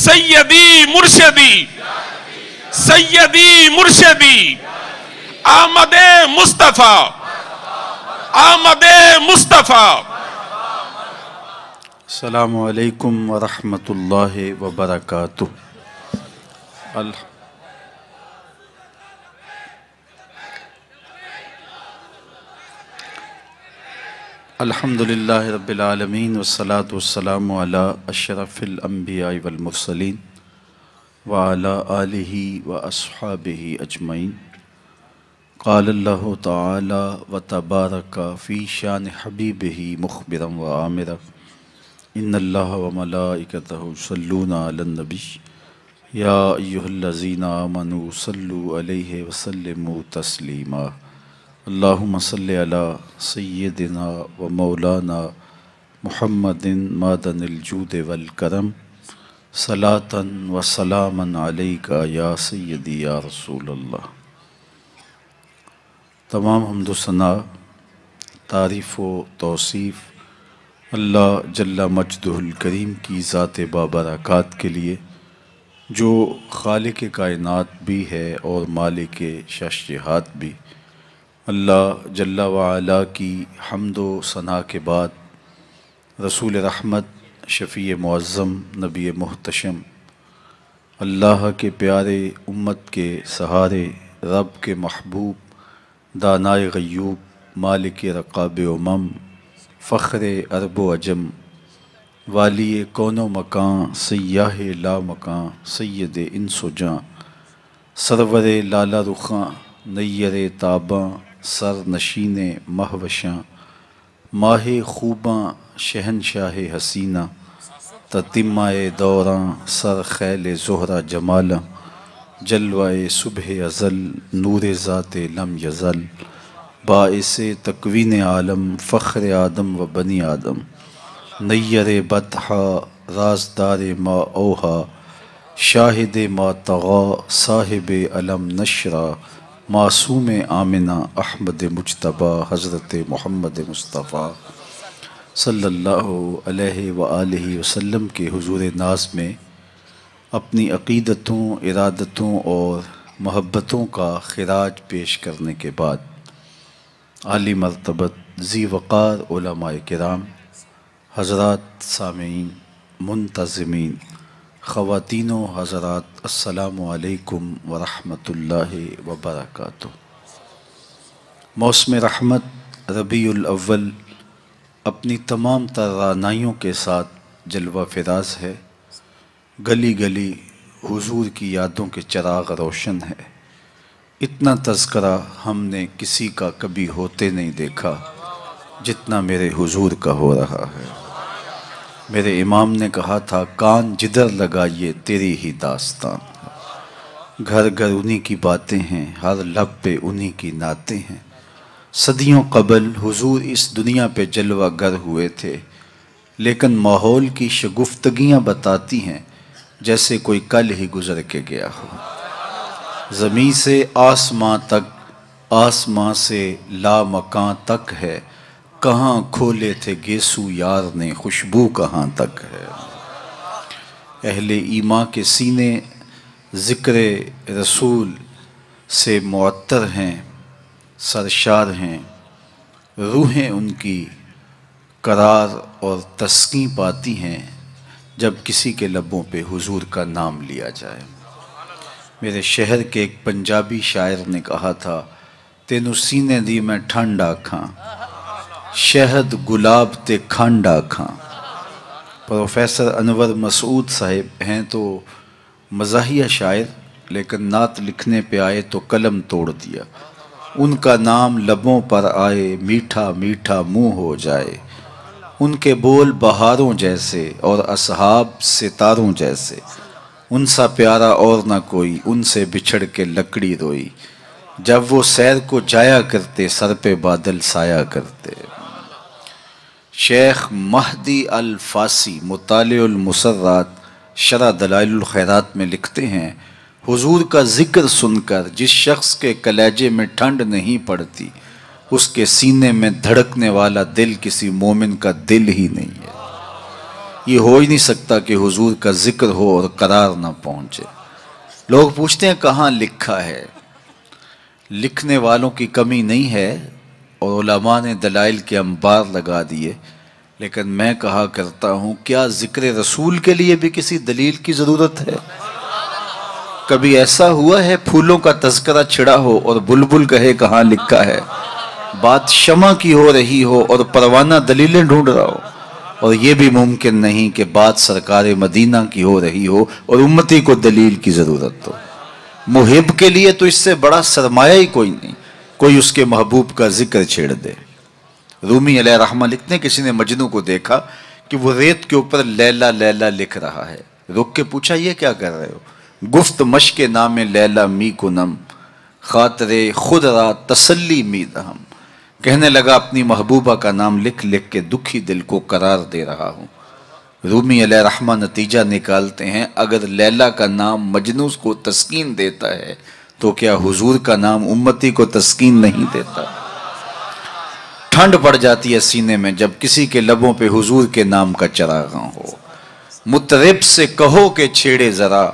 سیدی مرشدی سیدی مرشدی آمد مصطفیٰ آمد مصطفیٰ۔ السلام علیکم ورحمۃ اللہ وبرکاتہ۔ الحمد للہ رب العالمین والصلاة والسلام علی اشرف الانبیاء والمرسلین وعلی آلہ واصحابہ اجمعین۔ قال اللہ تعالی وتبارک فی شان حبیبہ مخبرا وآمرا ان اللہ وملائکتہ یصلون علی النبی یا ایہا الذین آمنوا صلوا علیہ وسلموا تسلیما۔ اللہم صلی علی سیدنا و مولانا محمد معدن الجود والکرم صلاۃ و سلاما علیک یا سیدی یا رسول اللہ۔ تمام حمد و ثنا، تعریف و توصیف اللہ جل مجدہ الکریم کی ذات بابرکات کے لیے، جو خالق کائنات بھی ہے اور مالک ششجہات بھی۔ اللہ جل وعلا کی حمد و ثنا کے بعد رسول رحمت، شفیع معظم، نبی محتشم، اللہ کے پیارے، امت کے سہارے، رب کے محبوب، دانائے غیوب، مالک رقاب امم، فخر عرب و عجم، والی کون و مکان، سیاہ لا مکان، سید انس و جاں، سرور لالا رخاں، نیر تاباں، سر نشین مہوشاں، ماہ خوباں، شہنشاہ حسینہ، تتمہ دوراں، سر خیل زہرہ جمالاں، جلوہ صبح ازل، نور ذات لم یزل، باعث تکوین عالم، فخر آدم و بنی آدم، نیر بطحا، رازدار ما اوہا، شاہد ما طغا، صاحب علم نشرہ، معصوم آمنہ، احمد مجتبیٰ، حضرت محمد مصطفیٰ صلی اللہ علیہ وآلہ وسلم کے حضور ناز میں اپنی عقیدتوں، ارادتوں اور محبتوں کا خراج پیش کرنے کے بعد، عالی مرتبت ذی وقار علماء کرام، حضرات سامعین، منتظمین، خواتین و حضرات، السلام علیکم ورحمۃ اللہ وبرکاتہ۔ موسم رحمت ربیع الاول اپنی تمام تر رعنائیوں کے ساتھ جلوہ فراز ہے۔ گلی گلی حضور کی یادوں کے چراغ روشن ہے۔ اتنا تذکرہ ہم نے کسی کا کبھی ہوتے نہیں دیکھا جتنا میرے حضور کا ہو رہا ہے۔ میرے امام نے کہا تھا، کان جدھر لگائیے تیری ہی داستان، گھر گھر انہی کی باتیں ہیں، ہر لب پہ انہی کی نعتیں ہیں۔ صدیوں قبل حضور اس دنیا پہ جلوہ گر ہوئے تھے، لیکن ماحول کی شگفتگیاں بتاتی ہیں جیسے کوئی کل ہی گزر کے گیا ہو۔ زمین سے آسماں تک، آسماں سے لامکاں تک ہے، کہاں کھولے تھے گیسو یار نے، خوشبو کہاں تک ہے۔ اہل ایمان کے سینے ذکر رسول سے معطر ہیں، سرشار ہیں، روحیں ان کی قرار اور تسکین پاتی ہیں جب کسی کے لبوں پہ حضور کا نام لیا جائے۔ میرے شہر کے ایک پنجابی شاعر نے کہا تھا، تینوں سینے دی میں ٹھنڈ آکھاں، شہد گلاب تے کھنڈ آکھاں۔ پروفیسر انور مسعود صاحب ہیں تو مزاحیہ شاعر، لیکن نعت لکھنے پہ آئے تو قلم توڑ دیا۔ ان کا نام لبوں پر آئے، میٹھا میٹھا منہ ہو جائے، ان کے بول بہاروں جیسے اور اصحاب ستاروں جیسے، ان سا پیارا اور نہ کوئی، ان سے بچھڑ کے لکڑی روئی، جب وہ سیر کو جایا کرتے سر پہ بادل سایہ کرتے۔ شیخ مہدی الفاسی مطالع المسرات شرح دلائل الخیرات میں لکھتے ہیں، حضور کا ذکر سن کر جس شخص کے کلیجے میں ٹھنڈ نہیں پڑتی، اس کے سینے میں دھڑکنے والا دل کسی مومن کا دل ہی نہیں ہے۔ یہ ہو ہی نہیں سکتا کہ حضور کا ذکر ہو اور قرار نہ پہنچے۔ لوگ پوچھتے ہیں کہاں لکھا ہے؟ لکھنے والوں کی کمی نہیں ہے اور علماء نے دلائل کے انبار لگا دیے، لیکن میں کہا کرتا ہوں کیا ذکر رسول کے لیے بھی کسی دلیل کی ضرورت ہے؟ کبھی ایسا ہوا ہے پھولوں کا تذکرہ چھڑا ہو اور بلبل کہے کہاں لکھا ہے؟ بات شمع کی ہو رہی ہو اور پروانہ دلیلیں ڈھونڈ رہا ہو، اور یہ بھی ممکن نہیں کہ بات سرکار مدینہ کی ہو رہی ہو اور امتی کو دلیل کی ضرورت ہو۔ محب کے لیے تو اس سے بڑا سرمایہ ہی کوئی نہیں، کوئی اس کے محبوب کا ذکر چھیڑ دے۔ رومی علیہ رحمہ لکھتے ہیں کسی نے مجنو کو دیکھا کہ وہ ریت کے اوپر لیلا لیلا لکھ رہا ہے، رک کے پوچھا یہ کیا کر رہے ہو؟ گفت مشق نام لیلا می کنم، خاطر خود را تسلی می دہم، کہنے لگا اپنی محبوبہ کا نام لکھ لکھ کے دکھی دل کو قرار دے رہا ہوں۔ رومی علیہ رحمہ نتیجہ نکالتے ہیں اگر لیلا کا نام مجنو کو تسکین دیتا ہے تو کیا حضور کا نام امتی کو تسکین نہیں دیتا؟ ٹھنڈ پڑ جاتی ہے سینے میں جب کسی کے لبوں پہ حضور کے نام کا چراغاں ہو۔ مطرب سے کہو کہ چھیڑے ذرا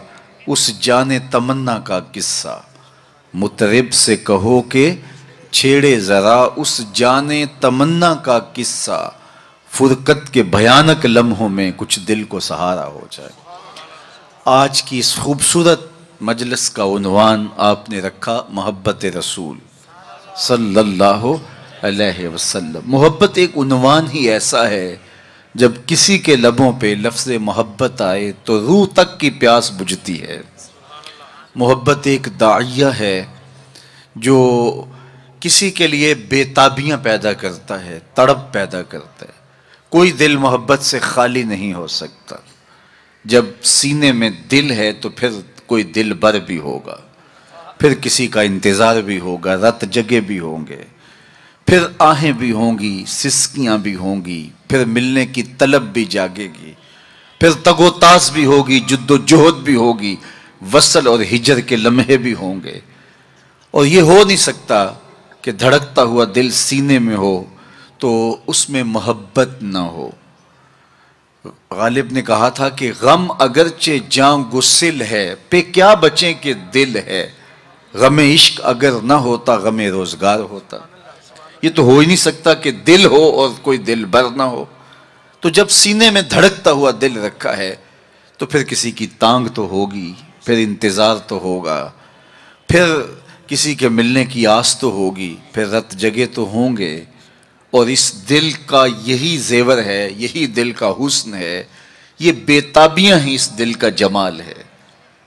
اس جان تمنا کا قصہ، مطرب سے کہو کہ چھیڑے ذرا اس جان تمنا کا قصہ، فرقت کے بھیانک لمحوں میں کچھ دل کو سہارا ہو جائے۔ آج کی اس خوبصورت مجلس کا عنوان آپ نے رکھا محبت رسول صلی اللہ علیہ وسلم۔ محبت ایک عنوان ہی ایسا ہے جب کسی کے لبوں پہ لفظ محبت آئے تو روح تک کی پیاس بجھتی ہے۔ محبت ایک داعیہ ہے جو کسی کے لیے بے تابیاں پیدا کرتا ہے، تڑپ پیدا کرتا ہے۔ کوئی دل محبت سے خالی نہیں ہو سکتا۔ جب سینے میں دل ہے تو پھر کوئی دل بر بھی ہوگا، پھر کسی کا انتظار بھی ہوگا، رت جگے بھی ہوں گے، پھر آہیں بھی ہوں گی، سسکیاں بھی ہوں گی، پھر ملنے کی طلب بھی جاگے گی، پھر تگ و تاس بھی ہوگی، جد و جہد بھی ہوگی، وصل اور ہجر کے لمحے بھی ہوں گے۔ اور یہ ہو نہیں سکتا کہ دھڑکتا ہوا دل سینے میں ہو تو اس میں محبت نہ ہو۔ غالب نے کہا تھا کہ غم اگرچہ جاں گسل ہے پہ کیا بچیں کہ دل ہے، غم عشق اگر نہ ہوتا غم روزگار ہوتا۔ یہ تو ہو ہی نہیں سکتا کہ دل ہو اور کوئی دل بر نہ ہو۔ تو جب سینے میں دھڑکتا ہوا دل رکھا ہے تو پھر کسی کی تانگ تو ہوگی، پھر انتظار تو ہوگا، پھر کسی کے ملنے کی آس تو ہوگی، پھر رت جگے تو ہوں گے۔ اور اس دل کا یہی زیور ہے، یہی دل کا حسن ہے، یہ بے تابیاں ہی اس دل کا جمال ہے۔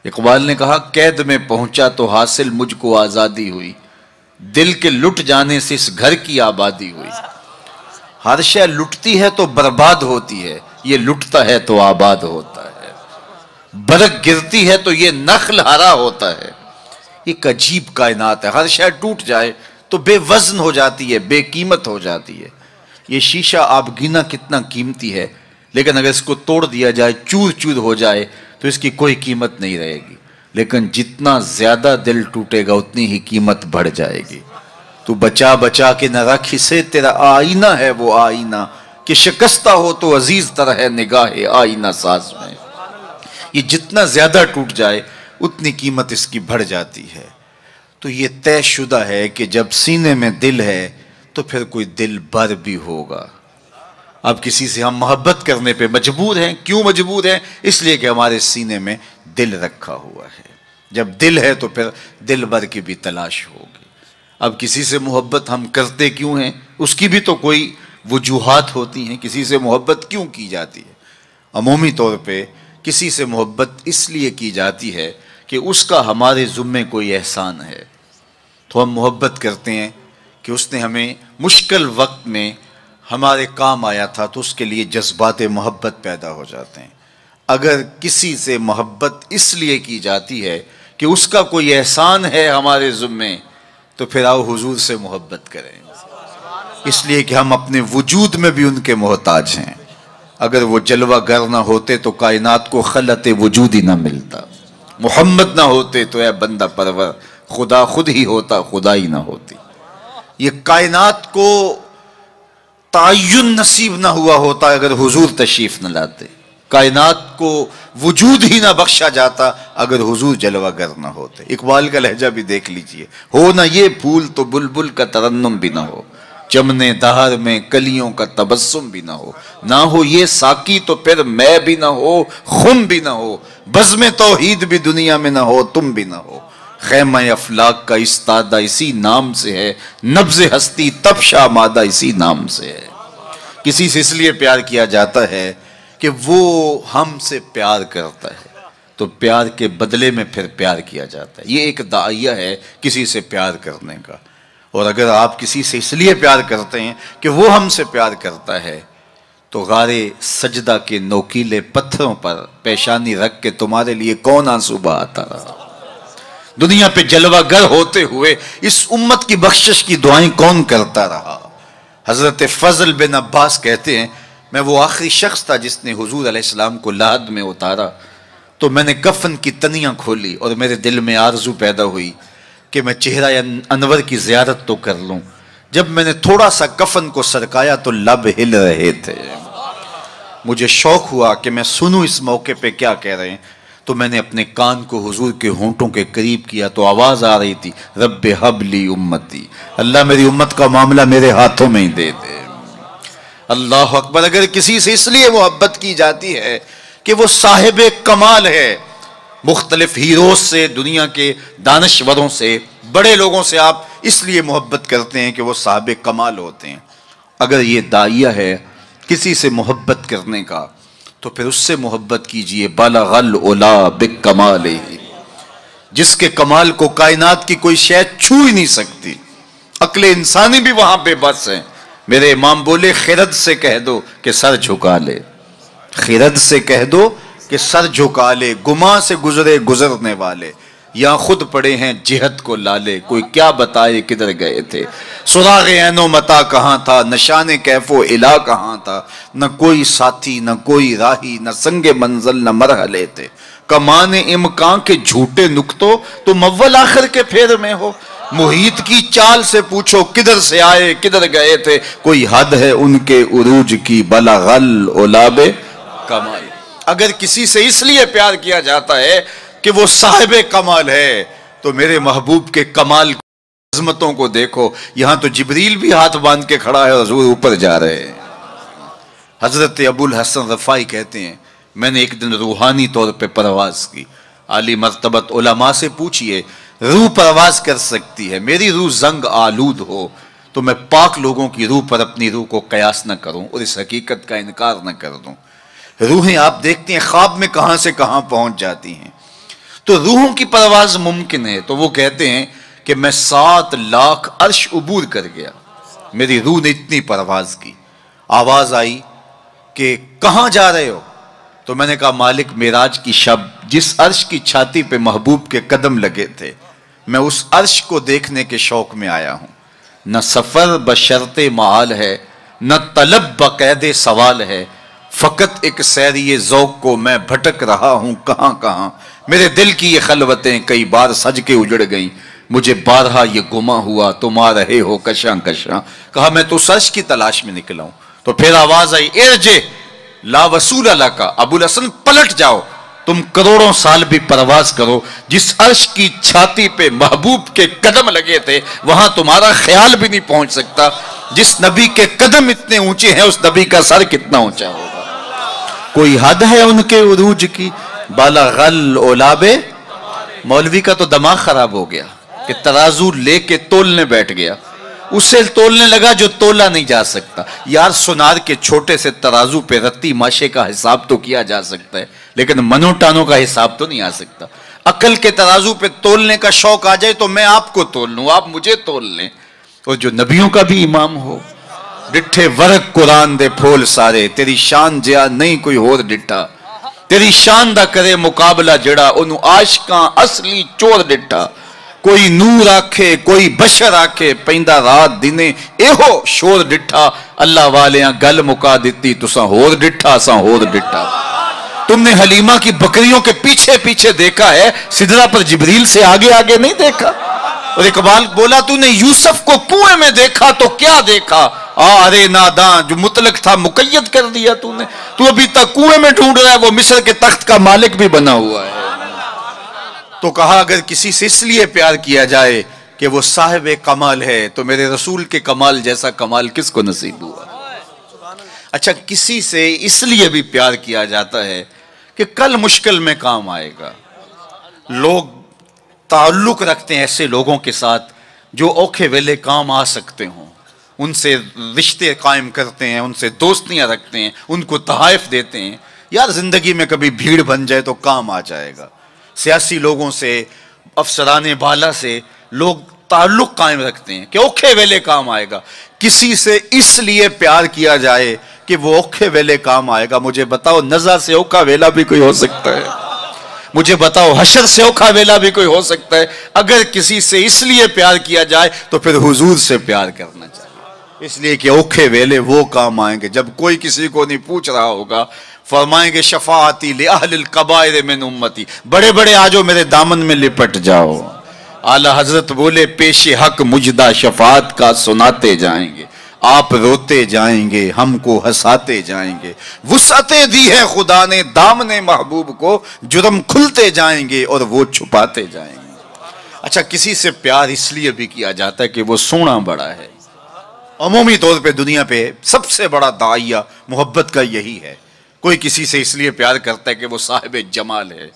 اقبال نے کہا قید میں پہنچا تو حاصل مجھ کو آزادی ہوئی، دل کے لٹ جانے سے اس گھر کی آبادی ہوئی۔ ہر شے لٹتی ہے تو برباد ہوتی ہے، یہ لٹتا ہے تو آباد ہوتا ہے۔ برگ گرتی ہے تو یہ نخل ہرا ہوتا ہے۔ ایک عجیب کائنات ہے، ہر شے ٹوٹ جائے تو بے وزن ہو جاتی ہے، بے قیمت ہو جاتی ہے۔ یہ شیشہ آپ گنا کتنا قیمتی ہے، لیکن اگر اس کو توڑ دیا جائے، چور چور ہو جائے تو اس کی کوئی قیمت نہیں رہے گی۔ لیکن جتنا زیادہ دل ٹوٹے گا اتنی ہی قیمت بڑھ جائے گی۔ تو بچا بچا کے نہ رکھ اسے، تیرا آئینہ ہے وہ آئینہ کہ شکستہ ہو تو عزیز تر ہے نگاہ آئینہ ساز میں۔ یہ جتنا زیادہ ٹوٹ جائے اتنی قیمت اس کی بڑھ جاتی ہے۔ تو یہ طے شدہ ہے کہ جب سینے میں دل ہے تو پھر کوئی دل بر بھی ہوگا۔ اب کسی سے ہم محبت کرنے پہ مجبور ہیں، کیوں مجبور ہیں؟ اس لیے کہ ہمارے سینے میں دل رکھا ہوا ہے۔ جب دل ہے تو پھر دل بر کی بھی تلاش ہوگی۔ اب کسی سے محبت ہم کرتے کیوں ہیں؟ اس کی بھی تو کوئی وجوہات ہوتی ہیں، کسی سے محبت کیوں کی جاتی ہے؟ عمومی طور پہ کسی سے محبت اس لیے کی جاتی ہے کہ اس کا ہمارے ذمے کوئی احسان ہے، تو ہم محبت کرتے ہیں کہ اس نے ہمیں مشکل وقت میں ہمارے کام آیا تھا، تو اس کے لیے جذبات محبت پیدا ہو جاتے ہیں۔ اگر کسی سے محبت اس لیے کی جاتی ہے کہ اس کا کوئی احسان ہے ہمارے ذمے، تو پھر آؤ حضور سے محبت کریں، اس لیے کہ ہم اپنے وجود میں بھی ان کے محتاج ہیں۔ اگر وہ جلوہ گر نہ ہوتے تو کائنات کو خلعت وجود ہی نہ ملتا، محمد نہ ہوتے تو اے بندہ پرور خدا خود ہی ہوتا، خدا ہی نہ ہوتی۔ یہ کائنات کو تعین نصیب نہ ہوا ہوتا اگر حضور تشریف نہ لاتے۔ کائنات کو وجود ہی نہ بخشا جاتا اگر حضور جلوہ گر نہ ہوتے۔ اقبال کا لہجہ بھی دیکھ لیجئے، ہو نہ یہ پھول تو بلبل کا ترنم بھی نہ ہو، چمنے دہر میں کلیوں کا تبسم بھی نہ ہو، نہ ہو یہ ساقی تو پھر میں بھی نہ ہو، خم بھی نہ ہو، بزم توحید بھی دنیا میں نہ ہو، تم بھی نہ ہو۔ خیمہ افلاک کا استادہ اسی نام سے ہے، نبض ہستی تب شامادہ اسی نام سے ہے۔ کسی سے اس لیے پیار کیا جاتا ہے کہ وہ ہم سے پیار کرتا ہے، تو پیار کے بدلے میں پھر پیار کیا جاتا ہے۔ یہ ایک داعیہ ہے کسی سے پیار کرنے کا۔ اور اگر آپ کسی سے اس لیے پیار کرتے ہیں کہ وہ ہم سے پیار کرتا ہے، تو غار سجدہ کے نوکیلے پتھروں پر پیشانی رکھ کے تمہارے لیے کون آنسو بہاتا رہا؟ دنیا پہ جلوہ گر ہوتے ہوئے اس امت کی بخشش کی دعائیں کون کرتا رہا؟ حضرت فضل بن عباس کہتے ہیں، میں وہ آخری شخص تھا جس نے حضور علیہ السلام کو لحد میں اتارا، تو میں نے کفن کی تنیاں کھولی اور میرے دل میں آرزو پیدا ہوئی کہ میں چہرہ انور کی زیارت تو کر لوں۔ جب میں نے تھوڑا سا کفن کو سرکایا تو لب ہل رہے تھے، مجھے شوق ہوا کہ میں سنوں اس موقع پہ کیا کہہ رہے ہیں، تو میں نے اپنے کان کو حضور کے ہونٹوں کے قریب کیا تو آواز آ رہی تھی، رب حب لی امتی، اللہ میری امت کا معاملہ میرے ہاتھوں میں ہی دے دے۔ اللہ اکبر۔ اگر کسی سے اس لیے محبت کی جاتی ہے کہ وہ صاحب کمال ہے، مختلف ہیروز سے، دنیا کے دانشوروں سے، بڑے لوگوں سے آپ اس لیے محبت کرتے ہیں کہ وہ صاحب کمال ہوتے ہیں۔ اگر یہ داعیہ ہے کسی سے محبت کرنے کا، تو پھر اس سے محبت کیجئے۔ بالغ العلا بکمالہ، جس کے کمال کو کائنات کی کوئی شے چھو ہی نہیں سکتی، عقل انسانی بھی وہاں بے بس ہے۔ میرے امام بولے، خرد سے کہہ دو کہ سر جھکا لے، خرد سے کہہ دو کہ سر جھکا لے، گماں سے گزرے گزرنے والے، یا خود پڑے ہیں جہت کو لالے، کوئی کیا بتائے کدھر گئے تھے، سراغ عین و متا کہاں تھا، نشان کیف و الہ کہاں تھا، نہ کوئی ساتھی نہ کوئی راہی، نہ سنگ منزل نہ مرحلے تھے، کمان امکان کے جھوٹے نکتوں تم اول آخر کے پھیر میں ہو، محیط کی چال سے پوچھو کدھر سے آئے کدھر گئے تھے، کوئی حد ہے ان کے عروج کی، بلغ العلا بکمال۔ اگر کسی سے اس لیے پیار کیا جاتا ہے کہ وہ صاحب کمال ہے، تو میرے محبوب کے کمال عظمتوں کو دیکھو، یہاں تو جبریل بھی ہاتھ باندھ کے کھڑا ہے، حضور اوپر جا رہے ہیں۔ حضرت ابو الحسن رفاعی کہتے ہیں، میں نے ایک دن روحانی طور پہ پرواز کی، عالی مرتبت علماء سے پوچھئے، روح پرواز کر سکتی ہے، میری روح زنگ آلود ہو تو میں پاک لوگوں کی روح پر اپنی روح کو قیاس نہ کروں اور اس حقیقت کا انکار نہ کر دوں۔ روحیں آپ دیکھتے ہیں خواب میں کہاں سے کہاں پہنچ جاتی ہیں، تو روحوں کی پرواز ممکن ہے۔ تو وہ کہتے ہیں کہ میں 7 لاکھ عرش عبور کر گیا، میری روح نے اتنی پرواز کی۔ آواز آئی کہ کہاں جا رہے ہو؟ تو میں نے کہا مالک معراج کی شب جس عرش کی چھاتی پہ محبوب کے قدم لگے تھے، میں اس عرش کو دیکھنے کے شوق میں آیا ہوں۔ نہ سفر بشرط معال ہے، نہ طلب بقید سوال ہے، فقط ایک سیری ذوق کو میں بھٹک رہا ہوں کہاں کہاں، میرے دل کی یہ خلوتیں کئی بار سج کے اجڑ گئیں، مجھے بارہا یہ گما ہوا تم آ رہے ہو کشاں کشاں۔ کہا میں تو سچ کی تلاش میں نکلا ہوں۔ تو پھر آواز آئی، ارجع لا وصول لک، ابو الحسن پلٹ جاؤ، تم کروڑوں سال بھی پرواز کرو، جس عرش کی چھاتی پہ محبوب کے قدم لگے تھے وہاں تمہارا خیال بھی نہیں پہنچ سکتا۔ جس نبی کے قدم اتنے اونچے ہیں اس نبی کا سر کتنا اونچا ہوگا۔ کوئی حد ہے ان کے عروج کی، بالغ العلا بکمال۔ مولوی کا تو دماغ خراب ہو گیا کہ ترازو لے کے تولنے بیٹھ گیا، اسے تولنے لگا جو تولا نہیں جا سکتا۔ یار سونار کے چھوٹے سے ترازو پہ رتی ماشے کا حساب تو کیا جا سکتا ہے، لیکن منو ٹانوں کا حساب تو نہیں آ سکتا۔ عقل کے ترازو پہ تولنے کا شوق آ جائے تو میں آپ کو تول لوں، آپ مجھے تول لیں۔ اور جو نبیوں کا بھی امام ہو، ڈٹھے ورق قرآن دے پھول سارے، تیری شان جیا نہیں کوئی ہور ڈٹھا، تیری شان دا کرے مقابلہ جڑا انہوں عاشقاں اصلی چور ڈٹھا۔ کوئی نور آکھے کوئی بشر آکھے، پیندہ رات دینے ایہو شور ڈٹھا، اللہ والیاں گل مکا دیتی تساں ہور ڈٹھا ساں ہور ڈٹھا۔ تم نے حلیمہ کی بکریوں کے پیچھے پیچھے دیکھا ہے، سدرہ پر جبریل سے آگے آگے نہیں دیکھا۔ اور اقبال بولا تو نے یوسف کو کنویں میں دیکھا تو کیا دیکھا، ارے ناداں، جو مطلق تھا مقید کر دیا تو نے، تو ابھی تک کنویں میں ڈھونڈ رہا ہے، وہ مصر کے تخت کا مالک بھی بنا ہوا ہے۔ تو کہا اگر کسی سے اس لیے پیار کیا جائے کہ وہ صاحب کمال ہے تو میرے رسول کے کمال جیسا کمال کس کو نصیب ہوا؟ اچھا، کسی سے اس لیے بھی پیار کیا جاتا ہے کہ کل مشکل میں کام آئے گا۔ لوگ تعلق رکھتے ہیں ایسے لوگوں کے ساتھ جو اوکھے ویلے کام آ سکتے ہوں، ان سے رشتے قائم کرتے ہیں، ان سے دوستیاں رکھتے ہیں، ان کو تحائف دیتے ہیں۔ یار زندگی میں کبھی بھیڑ بن جائے تو کام آ جائے گا۔ سیاسی لوگوں سے، افسران بالا سے لوگ تعلق قائم رکھتے ہیں کہ اوکھے ویلے کام آئے گا۔ کسی سے اس لیے پیار کیا جائے کہ وہ اوکھے ویلے کام آئے گا۔ مجھے بتاؤ نزع سے اوکھا ویلا بھی کوئی ہو سکتا ہے؟ مجھے بتاؤ حشر سے اوکھا ویلا بھی کوئی ہو سکتا ہے؟ اگر کسی سے اس لیے پیار کیا جائے تو پھر حضور سے پیار کرنا چاہیے، اس لیے کہ اوکھے ویلے وہ کام آئیں گے جب کوئی کسی کو نہیں پوچھ رہا ہوگا۔ فرمائیں گے شفاعتی لأہل القبائر من امتی، بڑے بڑے آجو میرے دامن میں لپٹ جاؤ۔ اعلی حضرت بولے پیش حق مجدہ شفاعت کا سناتے جائیں گے، آپ روتے جائیں گے، ہم کو ہنساتے جائیں گے۔ وسعتیں دی ہے خدا نے دامن محبوب کو، جرم کھلتے جائیں گے اور وہ چھپاتے جائیں گے۔ اچھا، کسی سے پیار اس لیے بھی کیا جاتا ہے کہ وہ سونا بڑا ہے۔ عمومی طور پہ دنیا پہ سب سے بڑا داعیہ محبت کا یہی ہے۔ کوئی کسی سے اس لیے پیار کرتا ہے کہ وہ صاحب جمال ہے،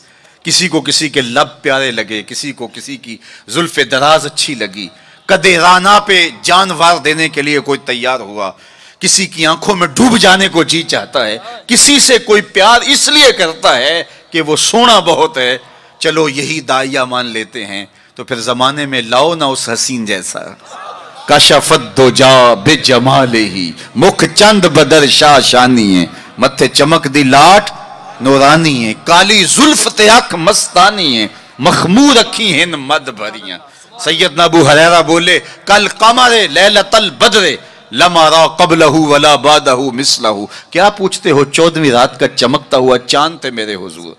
کسی کو کسی کے لب پیارے لگے، کسی کو کسی کی زلف دراز اچھی لگی، قدِ رانا پہ جان وار دینے کے لیے کوئی تیار ہوا، کسی کی آنکھوں میں ڈوب جانے کو جی چاہتا ہے، کسی سے کوئی پیار اس لیے کرتا ہے کہ وہ سونا بہت ہے۔ چلو یہی داعیہ مان لیتے ہیں تو پھر زمانے میں لاؤ نہ اس حسین جیسا۔ کشفت دجا بجمالہ، مکھ چند بدر شاہ شانی ہے، متھے چمک دی لاٹ نورانی ہے، کالی زلف تیاک مستانی ہے، مخمور اکھی ہن مد بھریاں۔ سیدنا ابو ہریرہ بولے کل قمر لیلۃ البدر لما را قبلہ ولا بعدہ مثلہ۔ کیا پوچھتے ہو 14ویں رات کا چمکتا ہوا چاند تھے میرے حضور؟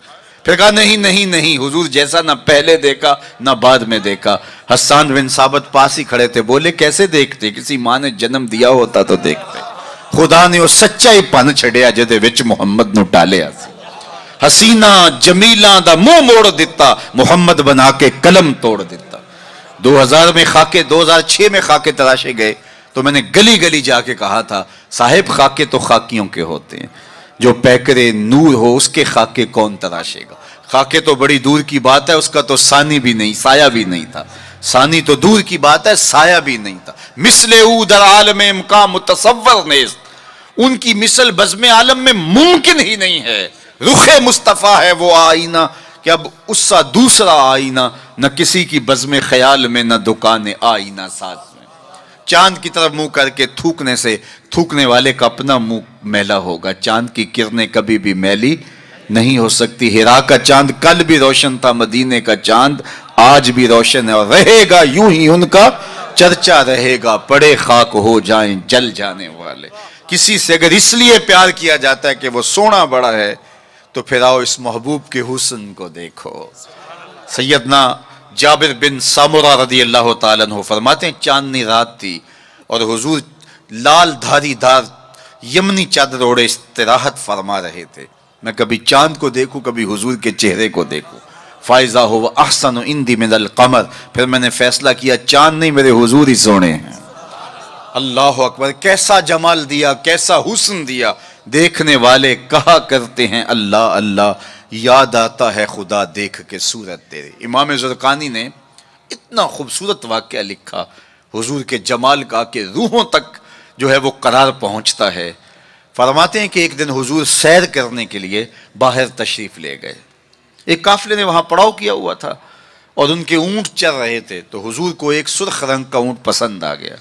پھر کہا نہیں نہیں نہیں، حضور جیسا نہ پہلے دیکھا نہ بعد میں دیکھا۔ حسان بن ثابت پاس ہی کھڑے تھے، بولے کیسے دیکھتے؟ کسی ماں نے جنم دیا ہوتا تو دیکھتے۔ خدا نے وہ سچائی پن چھڑیا جدے وچ محمد نو ٹالیا سی۔ حسینہ جمیلاں دا منہ موڑ دیتا، محمد بنا کے قلم توڑ دیتا۔ 2000 میں خاکے، 2006 میں خاکے تراشے گئے تو میں نے گلی گلی جا کے کہا تھا صاحب خاکے تو خاکیوں کے ہوتے ہیں، جو پیکرے نور ہو اس کے خاکے کون تراشے گا؟ خاکے تو بڑی دور کی بات ہے، اس کا تو ثانی بھی نہیں، سایہ بھی نہیں تھا۔ ثانی تو دور کی بات ہے، سایہ بھی نہیں تھا۔ مثل او در عالم امکان متصور نیست، ان کی مثل بزم عالم میں ممکن ہی نہیں ہے۔ رخ مصطفیٰ ہے وہ آئینہ کہ اب اس سا دوسرا آئینہ، نہ کسی کی بزم خیال میں نہ دکان آئینہ ساز میں۔ چاند کی طرف منہ کر کے تھوکنے سے تھوکنے والے کا اپنا منہ میلا ہوگا۔ چاند کی کرنیں کبھی بھی میلی نہیں ہو سکتی۔ ہرا کا چاند کل بھی روشن تھا، مدینے کا چاند آج بھی روشن ہے، اور رہے گا یوں ہی ان کا چرچا رہے گا، پڑے خاک ہو جائیں جل جانے والے۔ کسی سے اگر اس لیے پیار کیا جاتا ہے کہ وہ سونا بڑا ہے تو پھر آؤ اس محبوب کے حسن کو دیکھو۔ سیدنا جابر بن سامورہ رضی اللہ تعالیٰ عنہ فرماتے ہیں چاندنی رات تھی اور حضور لال دھاری دار یمنی چادر اوڑے استراحت فرما رہے تھے۔ میں کبھی چاند کو دیکھوں، کبھی حضور کے چہرے کو دیکھوں۔ فائزہ ہو احسن عندی من القمر، پھر میں نے فیصلہ کیا چاند نہیں میرے حضور ہی سونے ہیں۔ اللہ اکبر، کیسا جمال دیا، کیسا حسن دیا۔ دیکھنے والے کہا کرتے ہیں اللہ اللہ، یاد آتا ہے خدا دیکھ کے صورت تیرے۔ امام زرقانی نے اتنا خوبصورت واقعہ لکھا حضور کے جمال کا کہ روحوں تک جو ہے وہ قرار پہنچتا ہے۔ فرماتے ہیں کہ ایک دن حضور سیر کرنے کے لیے باہر تشریف لے گئے۔ ایک قافلے نے وہاں پڑاؤ کیا ہوا تھا اور ان کے اونٹ چر رہے تھے، تو حضور کو ایک سرخ رنگ کا اونٹ پسند آ گیا۔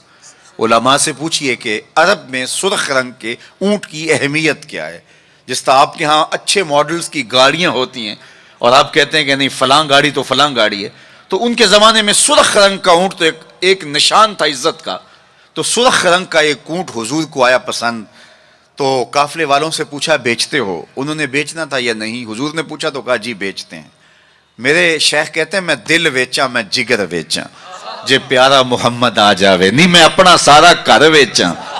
علماء سے پوچھئے کہ عرب میں سرخ رنگ کے اونٹ کی اہمیت کیا ہے؟ جس طرح آپ کے ہاں اچھے ماڈلز کی گاڑیاں ہوتی ہیں اور آپ کہتے ہیں کہ نہیں فلاں گاڑی تو فلاں گاڑی ہے، تو ان کے زمانے میں سرخ رنگ کا اونٹ تو ایک نشان تھا عزت کا۔ تو سرخ رنگ کا ایک اونٹ حضور کو آیا پسند، تو قافلے والوں سے پوچھا بیچتے ہو؟ انہوں نے بیچنا تھا یا نہیں؟ حضور نے پوچھا تو کہا جی بیچتے ہیں۔ میرے شیخ کہتے ہیں میں دل ویچاں میں جگر ویچاں، جے پیارا محمد آ جاوے، نہیں میں اپنا سارا گھر ویچاں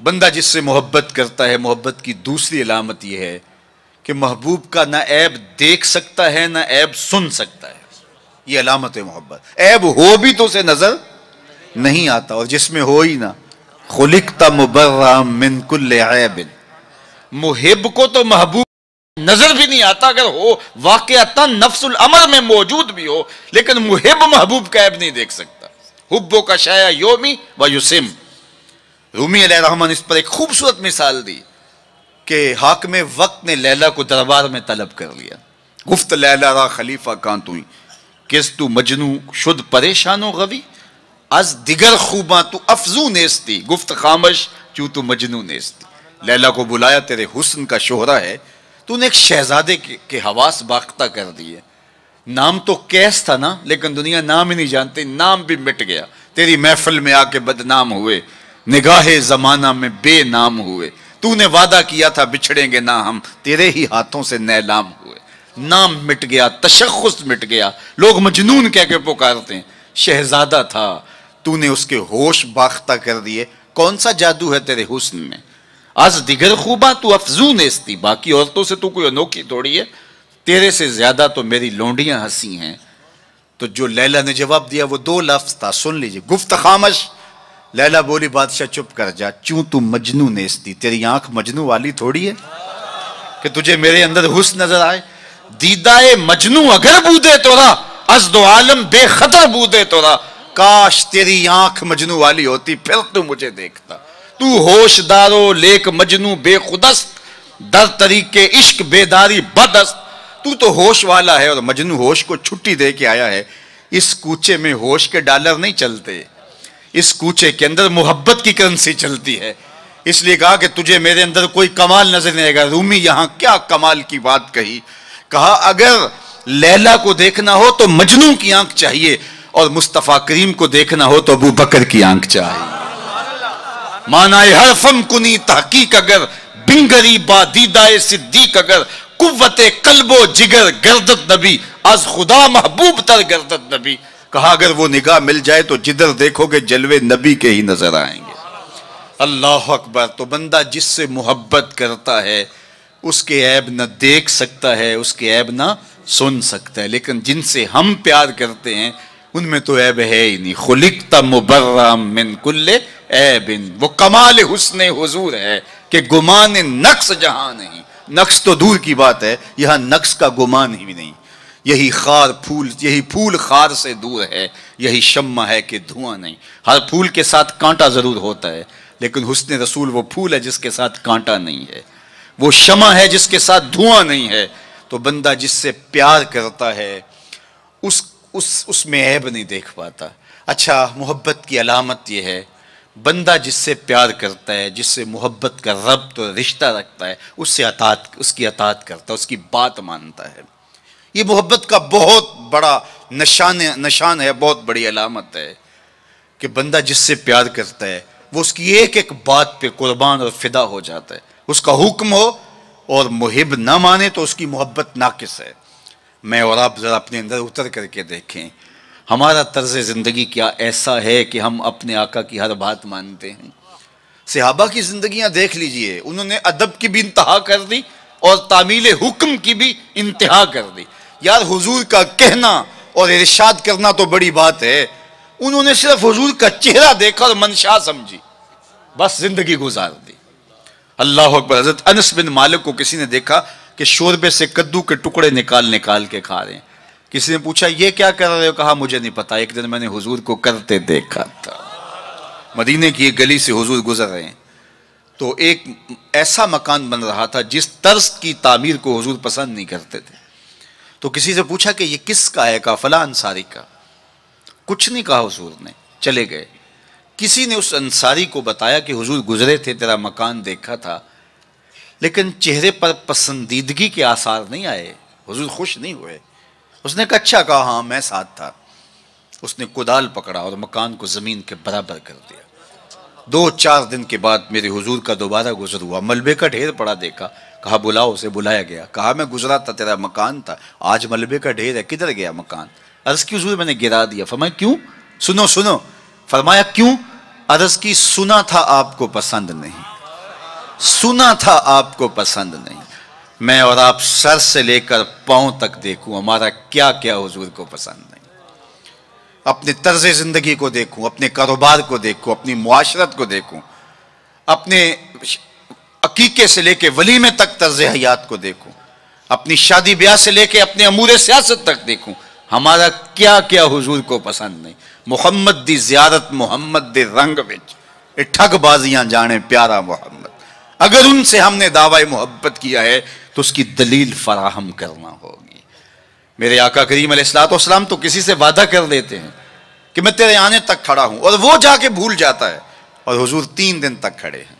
بندہ جس سے محبت کرتا ہے، محبت کی دوسری علامت یہ ہے کہ محبوب کا نہ عیب دیکھ سکتا ہے نہ عیب سن سکتا ہے. یہ علامت ہے محبت. عیب ہو بھی تو اسے نظر نہیں آتا، اور جس میں ہو ہی نہ، خلقت مبرأ من کل عیب. محب کو تو محبوب نظر بھی نہیں آتا، اگر ہو واقعتا نفس الامر میں موجود بھی ہو، لیکن محب محبوب کا عیب نہیں دیکھ سکتا. حبو کا شایا یومی و یسم. رومی علیہ الرحمن اس پر ایک خوبصورت مثال دی کہ حاکم وقت نے لیلا کو دربار میں طلب کر لیا. گفت لیلا را خلیفہ کان توئی کس تو مجنو شد پریشان و غوی از دیگر خوباں تو افزو نیستی گفت خامش چوں تو مجنو نیستی. لیلا کو بلایا، تیرے حسن کا شہرہ ہے، تو نے ایک شہزادے کے حواس باختہ کر دیے. نام تو کیس تھا نا، لیکن دنیا نام ہی نہیں جانتی، نام بھی مٹ گیا. تیری محفل میں آ کے بدنام ہوئے، نگاہ زمانہ میں بے نام ہوئے. تو نے وعدہ کیا تھا بچھڑیں گے نہ ہم، تیرے ہی ہاتھوں سے نیلام ہوئے. نام مٹ گیا، تشخص مٹ گیا، لوگ مجنون کہہ کے پکارتے ہیں. شہزادہ تھا، تو نے اس کے ہوش باختہ کر دیے. کون سا جادو ہے تیرے حسن میں؟ از دیگر خوباں تو افزو نیستی. باقی عورتوں سے تو کوئی انوکھی تھوڑی ہے، تیرے سے زیادہ تو میری لونڈیاں ہنسی ہیں. تو جو لیلا نے جواب دیا وہ دو لفظ تھا، سن لیجئے. گفت خامش. لیلا بولی بادشاہ چپ کر جا، چوں تو مجنو نیستی. تیری آنکھ مجنو والی تھوڑی ہے کہ تجھے میرے اندر حسن نظر آئے. دیدائے مجنو اگر بودے تورا از دو عالم بے خطر بودے تورا. کاش تیری آنکھ مجنو والی ہوتی، پھر تو مجھے دیکھتا. تو ہوش دارو لیک مجنو بے خودست در طریق عشق بیداری بدست. تو ہوش والا ہے اور مجنو ہوش کو چھٹی دے کے آیا ہے. اس کوچے میں ہوش کے ڈالر نہیں چلتے، اس کوچے کے اندر محبت کی کرنسی چلتی ہے. اس لیے کہا کہ تجھے میرے اندر کوئی کمال نظر نہیں آئے گا. رومی یہاں کیا کمال کی بات کہی. کہا اگر لیلا کو دیکھنا ہو تو مجنو کی آنکھ چاہیے، اور مصطفیٰ کریم کو دیکھنا ہو تو ابو بکر کی آنکھ چاہیے. معنی حرفم کنی تحقیق اگر بنگری با دیدائے صدیق اگر قوت قلب و جگر گردت نبی از خدا محبوب تر گردت نبی. کہا اگر وہ نگاہ مل جائے تو جدھر دیکھو گے جلوے نبی کے ہی نظر آئیں گے. اللہ اکبر. تو بندہ جس سے محبت کرتا ہے اس کے عیب نہ دیکھ سکتا ہے، اس کے عیب نہ سن سکتا ہے. لیکن جن سے ہم پیار کرتے ہیں ان میں تو عیب ہے ہی نہیں. خلقت مبرأ من کل عیب. وہ کمال حسن حضور ہے کہ گمان نقص جہاں نہیں. نقص تو دور کی بات ہے، یہاں نقص کا گمان ہی نہیں. یہی پھول خار سے دور ہے، یہی شمع ہے کہ دھواں نہیں. ہر پھول کے ساتھ کانٹا ضرور ہوتا ہے، لیکن حسن رسول وہ پھول ہے جس کے ساتھ کانٹا نہیں ہے، وہ شمع ہے جس کے ساتھ دھواں نہیں ہے. تو بندہ جس سے پیار کرتا ہے اس میں عیب نہیں دیکھ پاتا. اچھا، محبت کی علامت یہ ہے بندہ جس سے پیار کرتا ہے، جس سے محبت کا ربط اور رشتہ رکھتا ہے، اس کی اطاعت کرتا ہے، اس کی بات مانتا ہے. یہ محبت کا بہت بڑا نشان ہے، بہت بڑی علامت ہے کہ بندہ جس سے پیار کرتا ہے وہ اس کی ایک ایک بات پہ قربان اور فدا ہو جاتا ہے. اس کا حکم ہو اور محب نہ مانے تو اس کی محبت ناقص ہے. میں اور آپ ذرا اپنے اندر اتر کر کے دیکھیں، ہمارا طرز زندگی کیا ایسا ہے کہ ہم اپنے آقا کی ہر بات مانتے ہیں؟ صحابہ کی زندگیاں دیکھ لیجئے، انہوں نے ادب کی بھی انتہا کر دی اور تعمیل حکم کی بھی انتہا کر دی. یار حضور کا کہنا اور ارشاد کرنا تو بڑی بات ہے، انہوں نے صرف حضور کا چہرہ دیکھا اور منشا سمجھی، بس زندگی گزار دی. اللہ اکبر. حضرت انس بن مالک کو کسی نے دیکھا کہ شوربے سے کدو کے ٹکڑے نکال کے کھا رہے ہیں. کسی نے پوچھا یہ کیا کر رہے ہو؟ کہا مجھے نہیں پتا، ایک دن میں نے حضور کو کرتے دیکھا تھا. مدینے کی ایک گلی سے حضور گزر رہے ہیں تو ایک ایسا مکان بن رہا تھا جس طرز کی تعمیر کو حضور پسند نہیں کرتے تھے. تو کسی سے پوچھا کہ یہ کس کا ہے؟ کہا فلاں انصاری کا. کچھ نہیں کہا حضور نے، چلے گئے. کسی نے اس انصاری کو بتایا کہ حضور گزرے تھے، تیرا مکان دیکھا تھا، لیکن چہرے پر پسندیدگی کے آثار نہیں آئے، حضور خوش نہیں ہوئے. اس نے کہا اچھا. کہا ہاں میں ساتھ تھا. اس نے کدال پکڑا اور مکان کو زمین کے برابر کر دیا. 2-4 دن کے بعد میرے حضور کا دوبارہ گزر ہوا، ملبے کا ڈھیر پڑا دیکھا. کہا بلاؤ. اسے بلایا گیا. کہا میں گزرا تھا، تیرا مکان تھا، آج ملبے کا ڈھیر ہے، کدھر گیا مکان؟ عرض کی حضور میں نے گرا دیا. فرمایا کیوں؟ سنو. فرمایا کیوں؟ عرض کی سنا تھا آپ کو پسند نہیں، سنا تھا آپ کو پسند نہیں، میں اور آپ سر سے لے کر پاؤں تک دیکھوں ہمارا کیا کیا حضور کو پسند نہیں، اپنے طرز زندگی کو دیکھوں، اپنے کاروبار کو دیکھوں، اپنی معاشرت کو دیکھوں، اپنے عقیقے سے لے کے ولیمے تک طرز حیات کو دیکھوں، اپنی شادی بیاہ سے لے کے اپنے امور سیاست تک دیکھوں، ہمارا کیا کیا حضور کو پسند نہیں۔ محمد دی زیارت محمد دے رنگ وچ اے ٹھگ بازیاں جانے پیارا محمد، اگر ان سے ہم نے دعوی محبت کیا ہے تو اس کی دلیل فراہم کرنا ہوگی۔ میرے آقا کریم علیہ السلام تو کسی سے وعدہ کر لیتے ہیں کہ میں تیرے آنے تک کھڑا ہوں، اور وہ جا کے بھول جاتا ہے، اور حضور 3 دن تک کھڑے ہیں،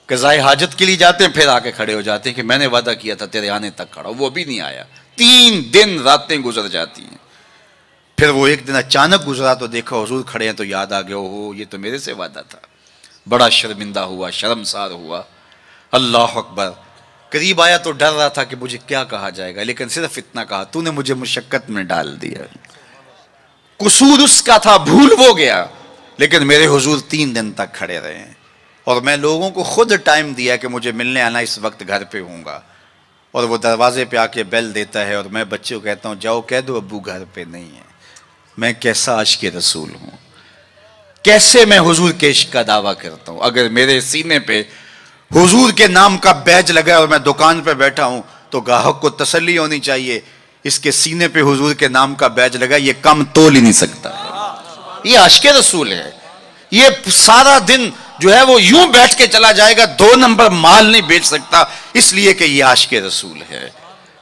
قضائے حاجت کے لیے جاتے ہیں، پھر آ کے کھڑے ہو جاتے ہیں کہ میں نے وعدہ کیا تھا تیرے آنے تک کھڑا ہوں، وہ بھی نہیں آیا، 3 دن راتیں گزر جاتی ہیں، پھر وہ ایک دن اچانک گزرا تو دیکھا حضور کھڑے ہیں، تو یاد آ گیا اوہ یہ تو میرے سے وعدہ تھا، بڑا شرمندہ ہوا، شرمسار ہوا۔ اللہ اکبر، قریب آیا تو ڈر رہا تھا کہ مجھے کیا کہا جائے گا، لیکن صرف اتنا کہا تو نے مجھے مشقت میں ڈال دیا، قصور اس کا تھا، بھول وہ گیا، لیکن میرے حضور 3 دن تک کھڑے رہے ہیں، اور میں لوگوں کو خود ٹائم دیا کہ مجھے ملنے آنا، اس وقت گھر پہ ہوں گا، اور وہ دروازے پہ آ کے بیل دیتا ہے، اور میں بچے کو کہتا ہوں جاؤ کہہ دو ابو گھر پہ نہیں ہے۔ میں کیسا عاشق رسول ہوں، کیسے میں حضور کے عشق کا دعویٰ کرتا ہوں۔ اگر میرے سینے پہ حضور کے نام کا بیج لگا اور میں دکان پہ بیٹھا ہوں تو گاہک کو تسلی ہونی چاہیے، اس کے سینے پہ حضور کے نام کا بیج لگا، یہ کم تول ہی نہیں سکتا، یہ عاشق رسول ہے۔ یہ سارا دن جو ہے وہ یوں بیٹھ کے چلا جائے گا، 2 نمبر مال نہیں بیچ سکتا، اس لیے کہ یہ عاشق رسول ہے۔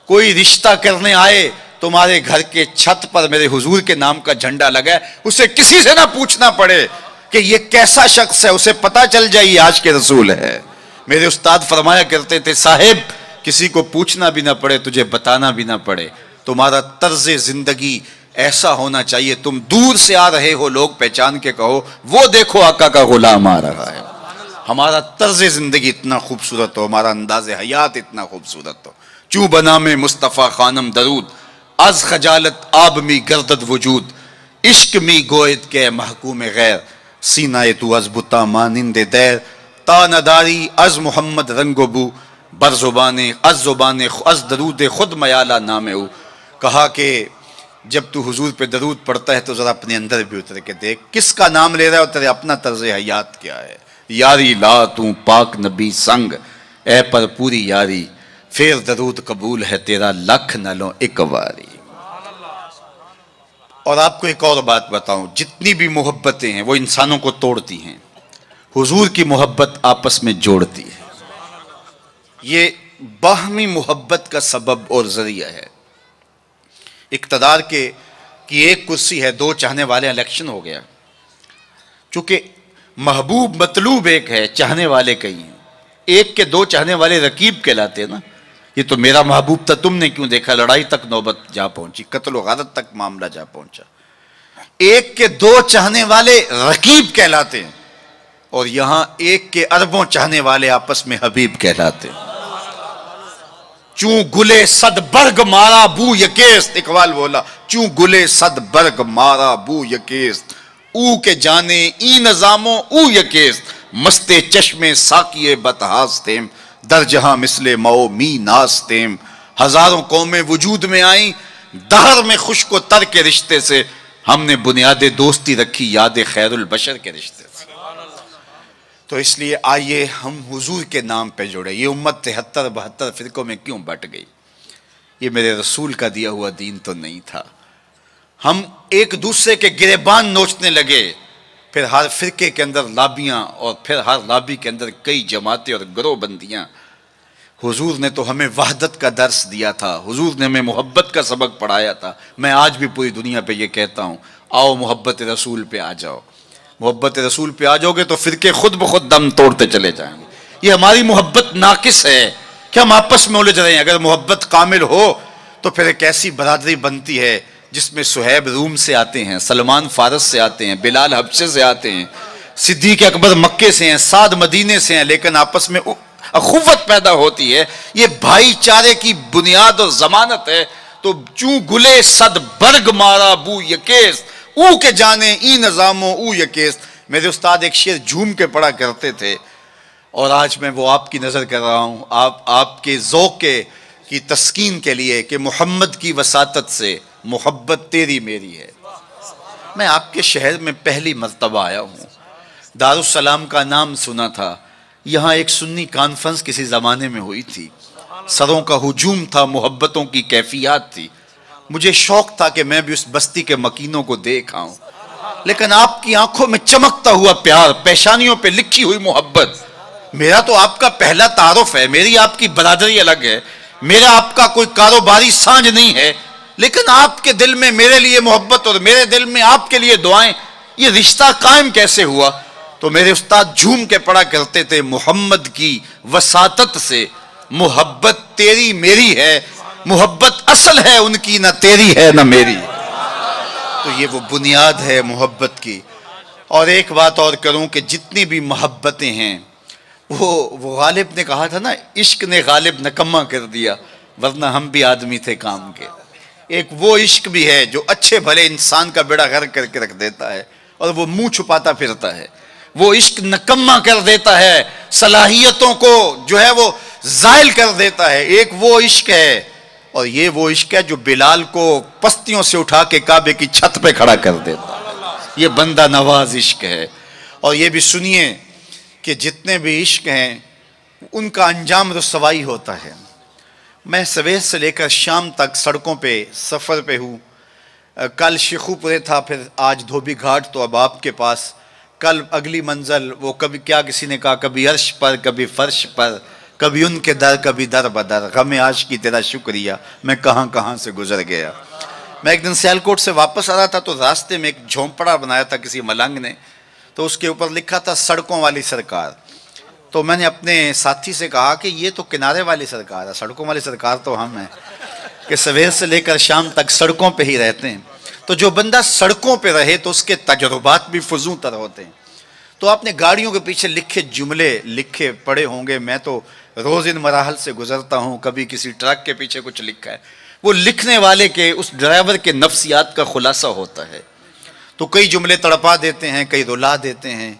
کوئی رشتہ کرنے آئے تمہارے گھر کے چھت پر میرے حضور کے نام کا جھنڈا لگا ہے، اسے کسی سے نہ پوچھنا پڑے کہ یہ کیسا شخص ہے، اسے پتا چل جائے یہ عاشق رسول ہے۔ میرے استاد فرمایا کرتے تھے صاحب کسی کو پوچھنا بھی نہ پڑے، تجھے بتانا بھی نہ پڑے، تمہارا طرز زندگی ایسا ہونا چاہیے، تم دور سے آ رہے ہو لوگ پہچان کے کہو وہ دیکھو آقا کا غلام آ رہا ہے۔ ہمارا طرز زندگی اتنا خوبصورت ہو، ہمارا انداز حیات اتنا خوبصورت ہو، چوں بنا میں مصطفیٰ خانم درود، از خجالت آب می گردد وجود، عشق می گوید کے محکوم غیر، سینہ تو از بتا مانند دیر، تا نداری از محمد رنگ و بو، بر زبان از درود خود میالہ نام او۔ کہا کہ جب تو حضور پہ درود پڑھتا ہے تو ذرا اپنے اندر بھی اتر کے دیکھ کس کا نام لے رہا ہے اور تیرے اپنا طرز حیات کیا ہے۔ یاری لا تو پاک نبی سنگ، اے پر پوری یاری، پھر درود قبول ہے تیرا لکھ نہ لو ایک واری۔ اور آپ کو ایک اور بات بتاؤں، جتنی بھی محبتیں ہیں وہ انسانوں کو توڑتی ہیں، حضور کی محبت آپس میں جوڑتی ہے۔ یہ باہمی محبت کا سبب اور ذریعہ ہے۔ اقتدار کی ایک کرسی ہے، 2 چاہنے والے، الیکشن ہو گیا، چونکہ محبوب مطلوب ایک ہے، چاہنے والے کئی ہیں، ایک کے 2 چاہنے والے رقیب کہلاتے ہیں نا۔ یہ تو میرا محبوب تھا، تم نے کیوں دیکھا، لڑائی تک نوبت جا پہنچی، قتل و غارت تک معاملہ جا پہنچا۔ ایک کے 2 چاہنے والے رقیب کہلاتے ہیں، اور یہاں ایک کے اربوں چاہنے والے آپس میں حبیب کہلاتے ہیں۔ چوں گلے صد برگ مارا بو یکیست، اقبال بولا چوں گلے صد برگ مارا بو یکیست، او کے جانے ای نظاموں او یکیست، مستے چشمے ساکیے بتہاستیم، در جہاں مثل مو می ناستیم، ہزاروں قومیں وجود میں آئیں، دہر میں خشک و تر کے رشتے سے، ہم نے بنیاد دوستی رکھی یاد خیر البشر کے رشتے سے۔ تو اس لیے آئیے ہم حضور کے نام پہ جڑے۔ یہ امت 73-72 فرقوں میں کیوں بٹ گئی؟ یہ میرے رسول کا دیا ہوا دین تو نہیں تھا۔ ہم ایک دوسرے کے گریبان نوچنے لگے، پھر ہر فرقے کے اندر لابیاں، اور پھر ہر لابی کے اندر کئی جماعتیں اور گروہ بندیاں۔ حضور نے تو ہمیں وحدت کا درس دیا تھا، حضور نے ہمیں محبت کا سبق پڑھایا تھا۔ میں آج بھی پوری دنیا پہ یہ کہتا ہوں، آؤ محبت رسول پہ آ جاؤ، محبت رسول پہ آ جاؤ گے تو فرقے خود بخود دم توڑتے چلے جائیں گے۔ یہ ہماری محبت ناقص ہے کہ ہم آپس میں الجھ رہے ہیں۔ اگر محبت کامل ہو تو پھر ایک ایسی برادری بنتی ہے جس میں صہیب روم سے آتے ہیں، سلمان فارس سے آتے ہیں، بلال حبشے سے آتے ہیں، صدیق اکبر مکے سے ہیں، سعد مدینے سے ہیں، لیکن آپس میں اخوت پیدا ہوتی ہے۔ یہ بھائی چارے کی بنیاد اور ضمانت ہے۔ تو چوں گلے صد برگ مارا بو یکیست، او کے جانے ای نظاموں او یکیست، میرے استاد ایک شعر جھوم کے پڑھا کرتے تھے، اور آج میں وہ آپ کی نظر کر رہا ہوں، آپ کے ذوق کی تسکین کے لیے کہ محمد کی وساطت سے محبت تیری میری ہے۔ میں آپ کے شہر میں پہلی مرتبہ آیا ہوں، دارالسلام کا نام سنا تھا، یہاں ایک سنی کانفرنس کسی زمانے میں ہوئی تھی، سروں کا ہجوم تھا، محبتوں کی کیفیات تھی، مجھے شوق تھا کہ میں بھی اس بستی کے مکینوں کو دیکھ آؤں، لیکن آپ کی آنکھوں میں چمکتا ہوا پیار، پیشانیوں پہ لکھی ہوئی محبت، میرا تو آپ کا پہلا تعارف ہے، میری آپ کی برادری الگ ہے، میرا آپ کا کوئی کاروباری سانج نہیں ہے، لیکن آپ کے دل میں میرے لیے محبت اور میرے دل میں آپ کے لیے دعائیں، یہ رشتہ قائم کیسے ہوا؟ تو میرے استاد جھوم کے پڑھا کرتے تھے، محمد کی وساطت سے محبت تیری میری ہے، محبت اصل ہے ان کی، نہ تیری ہے نہ میری۔ تو یہ وہ بنیاد ہے محبت کی۔ اور ایک بات اور کروں کہ جتنی بھی محبتیں ہیں، وہ غالب نے کہا تھا نا، عشق نے غالب نکما کر دیا، ورنہ ہم بھی آدمی تھے کام کے۔ ایک وہ عشق بھی ہے جو اچھے بھلے انسان کا بیڑا غرق کر کے رکھ دیتا ہے اور وہ منہ چھپاتا پھرتا ہے، وہ عشق نکما کر دیتا ہے، صلاحیتوں کو جو ہے وہ زائل کر دیتا ہے۔ ایک وہ عشق ہے، اور یہ وہ عشق ہے جو بلال کو پستیوں سے اٹھا کے کعبے کی چھت پہ کھڑا کر دیتا ہے، یہ بندہ نواز عشق ہے۔ اور یہ بھی سنیے کہ جتنے بھی عشق ہیں ان کا انجام رسوائی ہوتا ہے۔ میں سویر سے لے کر شام تک سڑکوں پہ سفر پہ ہوں، کل شیخو پورے تھا، پھر آج دھوبی گھاٹ، تو اب آپ کے پاس کل اگلی منزل، وہ کبھی کیا کسی نے کہا، کبھی عرش پر کبھی فرش پر، کبھی ان کے در کبھی در بدر، غم عاشقی تیرا شکریہ میں کہاں کہاں سے گزر گیا۔ میں ایک دن سیالکوٹ سے واپس آ رہا تھا تو راستے میں ایک جھونپڑا بنایا تھا کسی ملنگ نے، تو اس کے اوپر لکھا تھا سڑکوں والی سرکار۔ تو میں نے اپنے ساتھی سے کہا کہ یہ تو کنارے والی سرکار ہے، سڑکوں والی سرکار تو ہم ہیں کہ سویر سے لے کر شام تک سڑکوں پہ ہی رہتے ہیں۔ تو جو بندہ سڑکوں پہ رہے تو اس کے تجربات بھی فزوں تر ہوتے ہیں۔ تو آپ نے گاڑیوں کے پیچھے لکھے جملے لکھے پڑھے ہوں گے، میں تو روز ان مراحل سے گزرتا ہوں، کبھی کسی ٹرک کے پیچھے کچھ لکھا ہے، وہ لکھنے والے کے، اس ڈرائیور کے نفسیات کا خلاصہ ہوتا ہے۔ تو کئی جملے تڑپا دیتے ہیں، کئی رلا دیتے ہیں،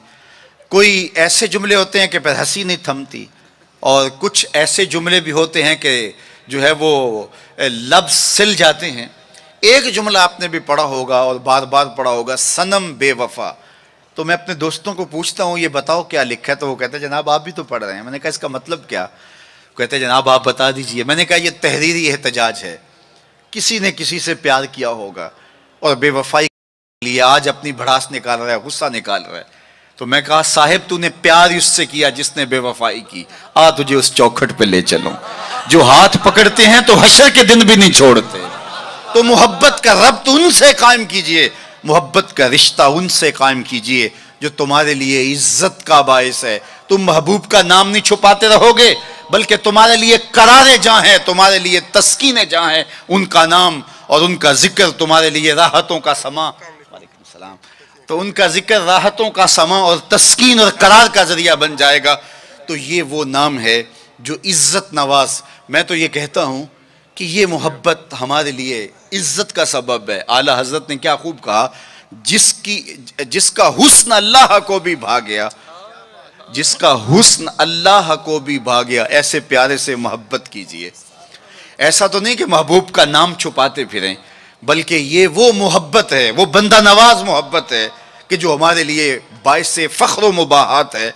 کوئی ایسے جملے ہوتے ہیں کہ پھر ہنسی نہیں تھمتی، اور کچھ ایسے جملے بھی ہوتے ہیں کہ جو ہے وہ لفظ سل جاتے ہیں۔ ایک جملہ آپ نے بھی پڑھا ہوگا اور بار بار پڑھا ہوگا، صنم بے وفا۔ تو میں اپنے دوستوں کو پوچھتا ہوں یہ بتاؤ کیا لکھا ہے، تو وہ کہتے ہیں جناب آپ بھی تو پڑھ رہے ہیں۔ میں نے کہا اس کا مطلب کیا؟ کہتے ہیں جناب آپ بتا دیجئے۔ میں نے کہا یہ تحریری احتجاج ہے، کسی نے کسی سے پیار کیا ہوگا اور بے وفائی کے لیے آج اپنی بھڑاس نکال رہا ہے، غصہ نکال رہا ہے۔ تو میں کہا صاحب تو نے پیار اس سے کیا جس نے بے وفائی کی، آ تجھے اس چوکھٹ پہ لے چلوں، جو ہاتھ پکڑتے ہیں تو حشر کے دن بھی نہیں چھوڑتے۔ تو محبت کا ربط ان سے قائم کیجئے، محبت کا رشتہ ان سے قائم کیجئے جو تمہارے لیے عزت کا باعث ہے۔ تم محبوب کا نام نہیں چھپاتے رہو گے، بلکہ تمہارے لیے قرار جہاں ہے، تمہارے لیے تسکین جہاں ہے، ان کا نام اور ان کا ذکر تمہارے لیے راحتوں کا سما، وعلیکم السلام، تو ان کا ذکر راحتوں کا سما اور تسکین اور قرار کا ذریعہ بن جائے گا۔ تو یہ وہ نام ہے جو عزت نواز۔ میں تو یہ کہتا ہوں کہ یہ محبت ہمارے لیے عزت کا سبب ہے۔ اعلیٰ حضرت نے کیا خوب کہا، جس کا حسن اللہ کو بھی بھا گیا، جس کا حسن اللہ کو بھی بھا گیا، ایسے پیارے سے محبت کیجئے۔ ایسا تو نہیں کہ محبوب کا نام چھپاتے پھریں، بلکہ یہ وہ محبت ہے، وہ بندہ نواز محبت ہے کہ جو ہمارے لیے باعث فخر و مباحات ہے،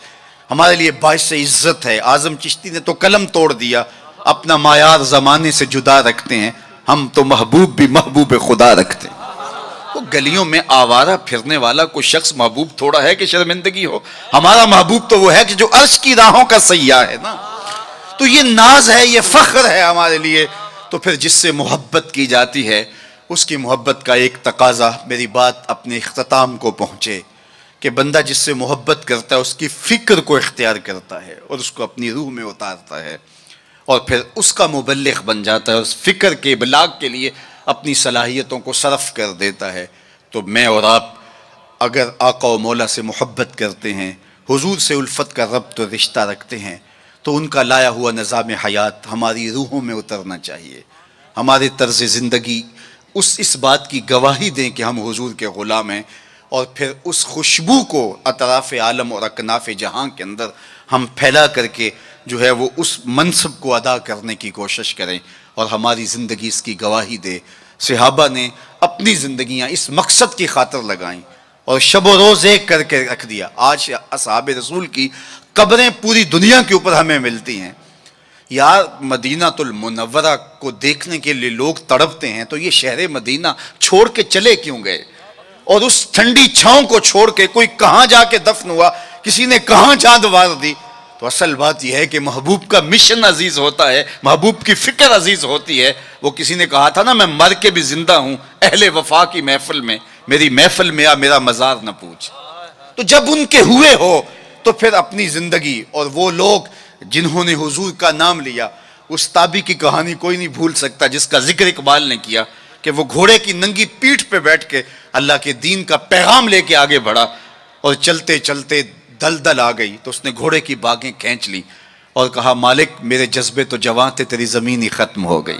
ہمارے لیے باعث عزت ہے۔ اعظم چشتی نے تو قلم توڑ دیا، اپنا معیار زمانے سے جدا رکھتے ہیں، ہم تو محبوب بھی محبوب خدا رکھتے ہیں۔ وہ گلیوں میں آوارہ پھرنے والا کوئی شخص محبوب تھوڑا ہے کہ شرمندگی ہو، ہمارا محبوب تو وہ ہے کہ جو عرش کی راہوں کا سیاح ہے نا۔ تو یہ ناز ہے، یہ فخر ہے ہمارے لیے۔ تو پھر جس سے محبت کی جاتی ہے اس کی محبت کا ایک تقاضا، میری بات اپنے اختتام کو پہنچے، کہ بندہ جس سے محبت کرتا ہے اس کی فکر کو اختیار کرتا ہے اور اس کو اپنی روح میں اتارتا ہے، اور پھر اس کا مبلغ بن جاتا ہے، اس فکر کے ابلاغ کے لیے اپنی صلاحیتوں کو صرف کر دیتا ہے۔ تو میں اور آپ اگر آقا و مولا سے محبت کرتے ہیں، حضور سے الفت کا ربط و رشتہ رکھتے ہیں، تو ان کا لایا ہوا نظام حیات ہماری روحوں میں اترنا چاہیے۔ ہمارے طرز زندگی اس بات کی گواہی دیں کہ ہم حضور کے غلام ہیں، اور پھر اس خوشبو کو اطراف عالم اور اکناف جہاں کے اندر ہم پھیلا کر کے جو ہے وہ اس منصب کو ادا کرنے کی کوشش کریں، اور ہماری زندگی اس کی گواہی دے۔ صحابہ نے اپنی زندگیاں اس مقصد کی خاطر لگائیں اور شب و روز ایک کر کے رکھ دیا۔ آج اصحاب رسول کی قبریں پوری دنیا کے اوپر ہمیں ملتی ہیں۔ یار مدینہ المنورہ کو دیکھنے کے لیے لوگ تڑپتے ہیں، تو یہ شہر مدینہ چھوڑ کے چلے کیوں گئے؟ اور اس ٹھنڈی چھاؤں کو چھوڑ کے کوئی کہاں جا کے دفن ہوا، کسی نے کہاں چاند وار دی؟ تو اصل بات یہ ہے کہ محبوب کا مشن عزیز ہوتا ہے، محبوب کی فکر عزیز ہوتی ہے۔ وہ کسی نے کہا تھا نا، میں مر کے بھی زندہ ہوں اہل وفا کی محفل میں، میری محفل میں آ میرا مزار نہ پوچھ۔ تو جب ان کے ہوئے ہو تو پھر اپنی زندگی، اور وہ لوگ جنہوں نے حضور کا نام لیا، اس تابی کی کہانی کوئی نہیں بھول سکتا جس کا ذکر اقبال نے کیا کہ وہ گھوڑے کی ننگی پیٹھ پہ بیٹھ کے اللہ کے دین کا پیغام لے کے آگے بڑھا، اور چلتے چلتے دلدل آ گئی تو اس نے گھوڑے کی باگیں کھینچ لی اور کہا مالک میرے جذبے تو جواں تھے، تیری زمین ہی ختم ہو گئی۔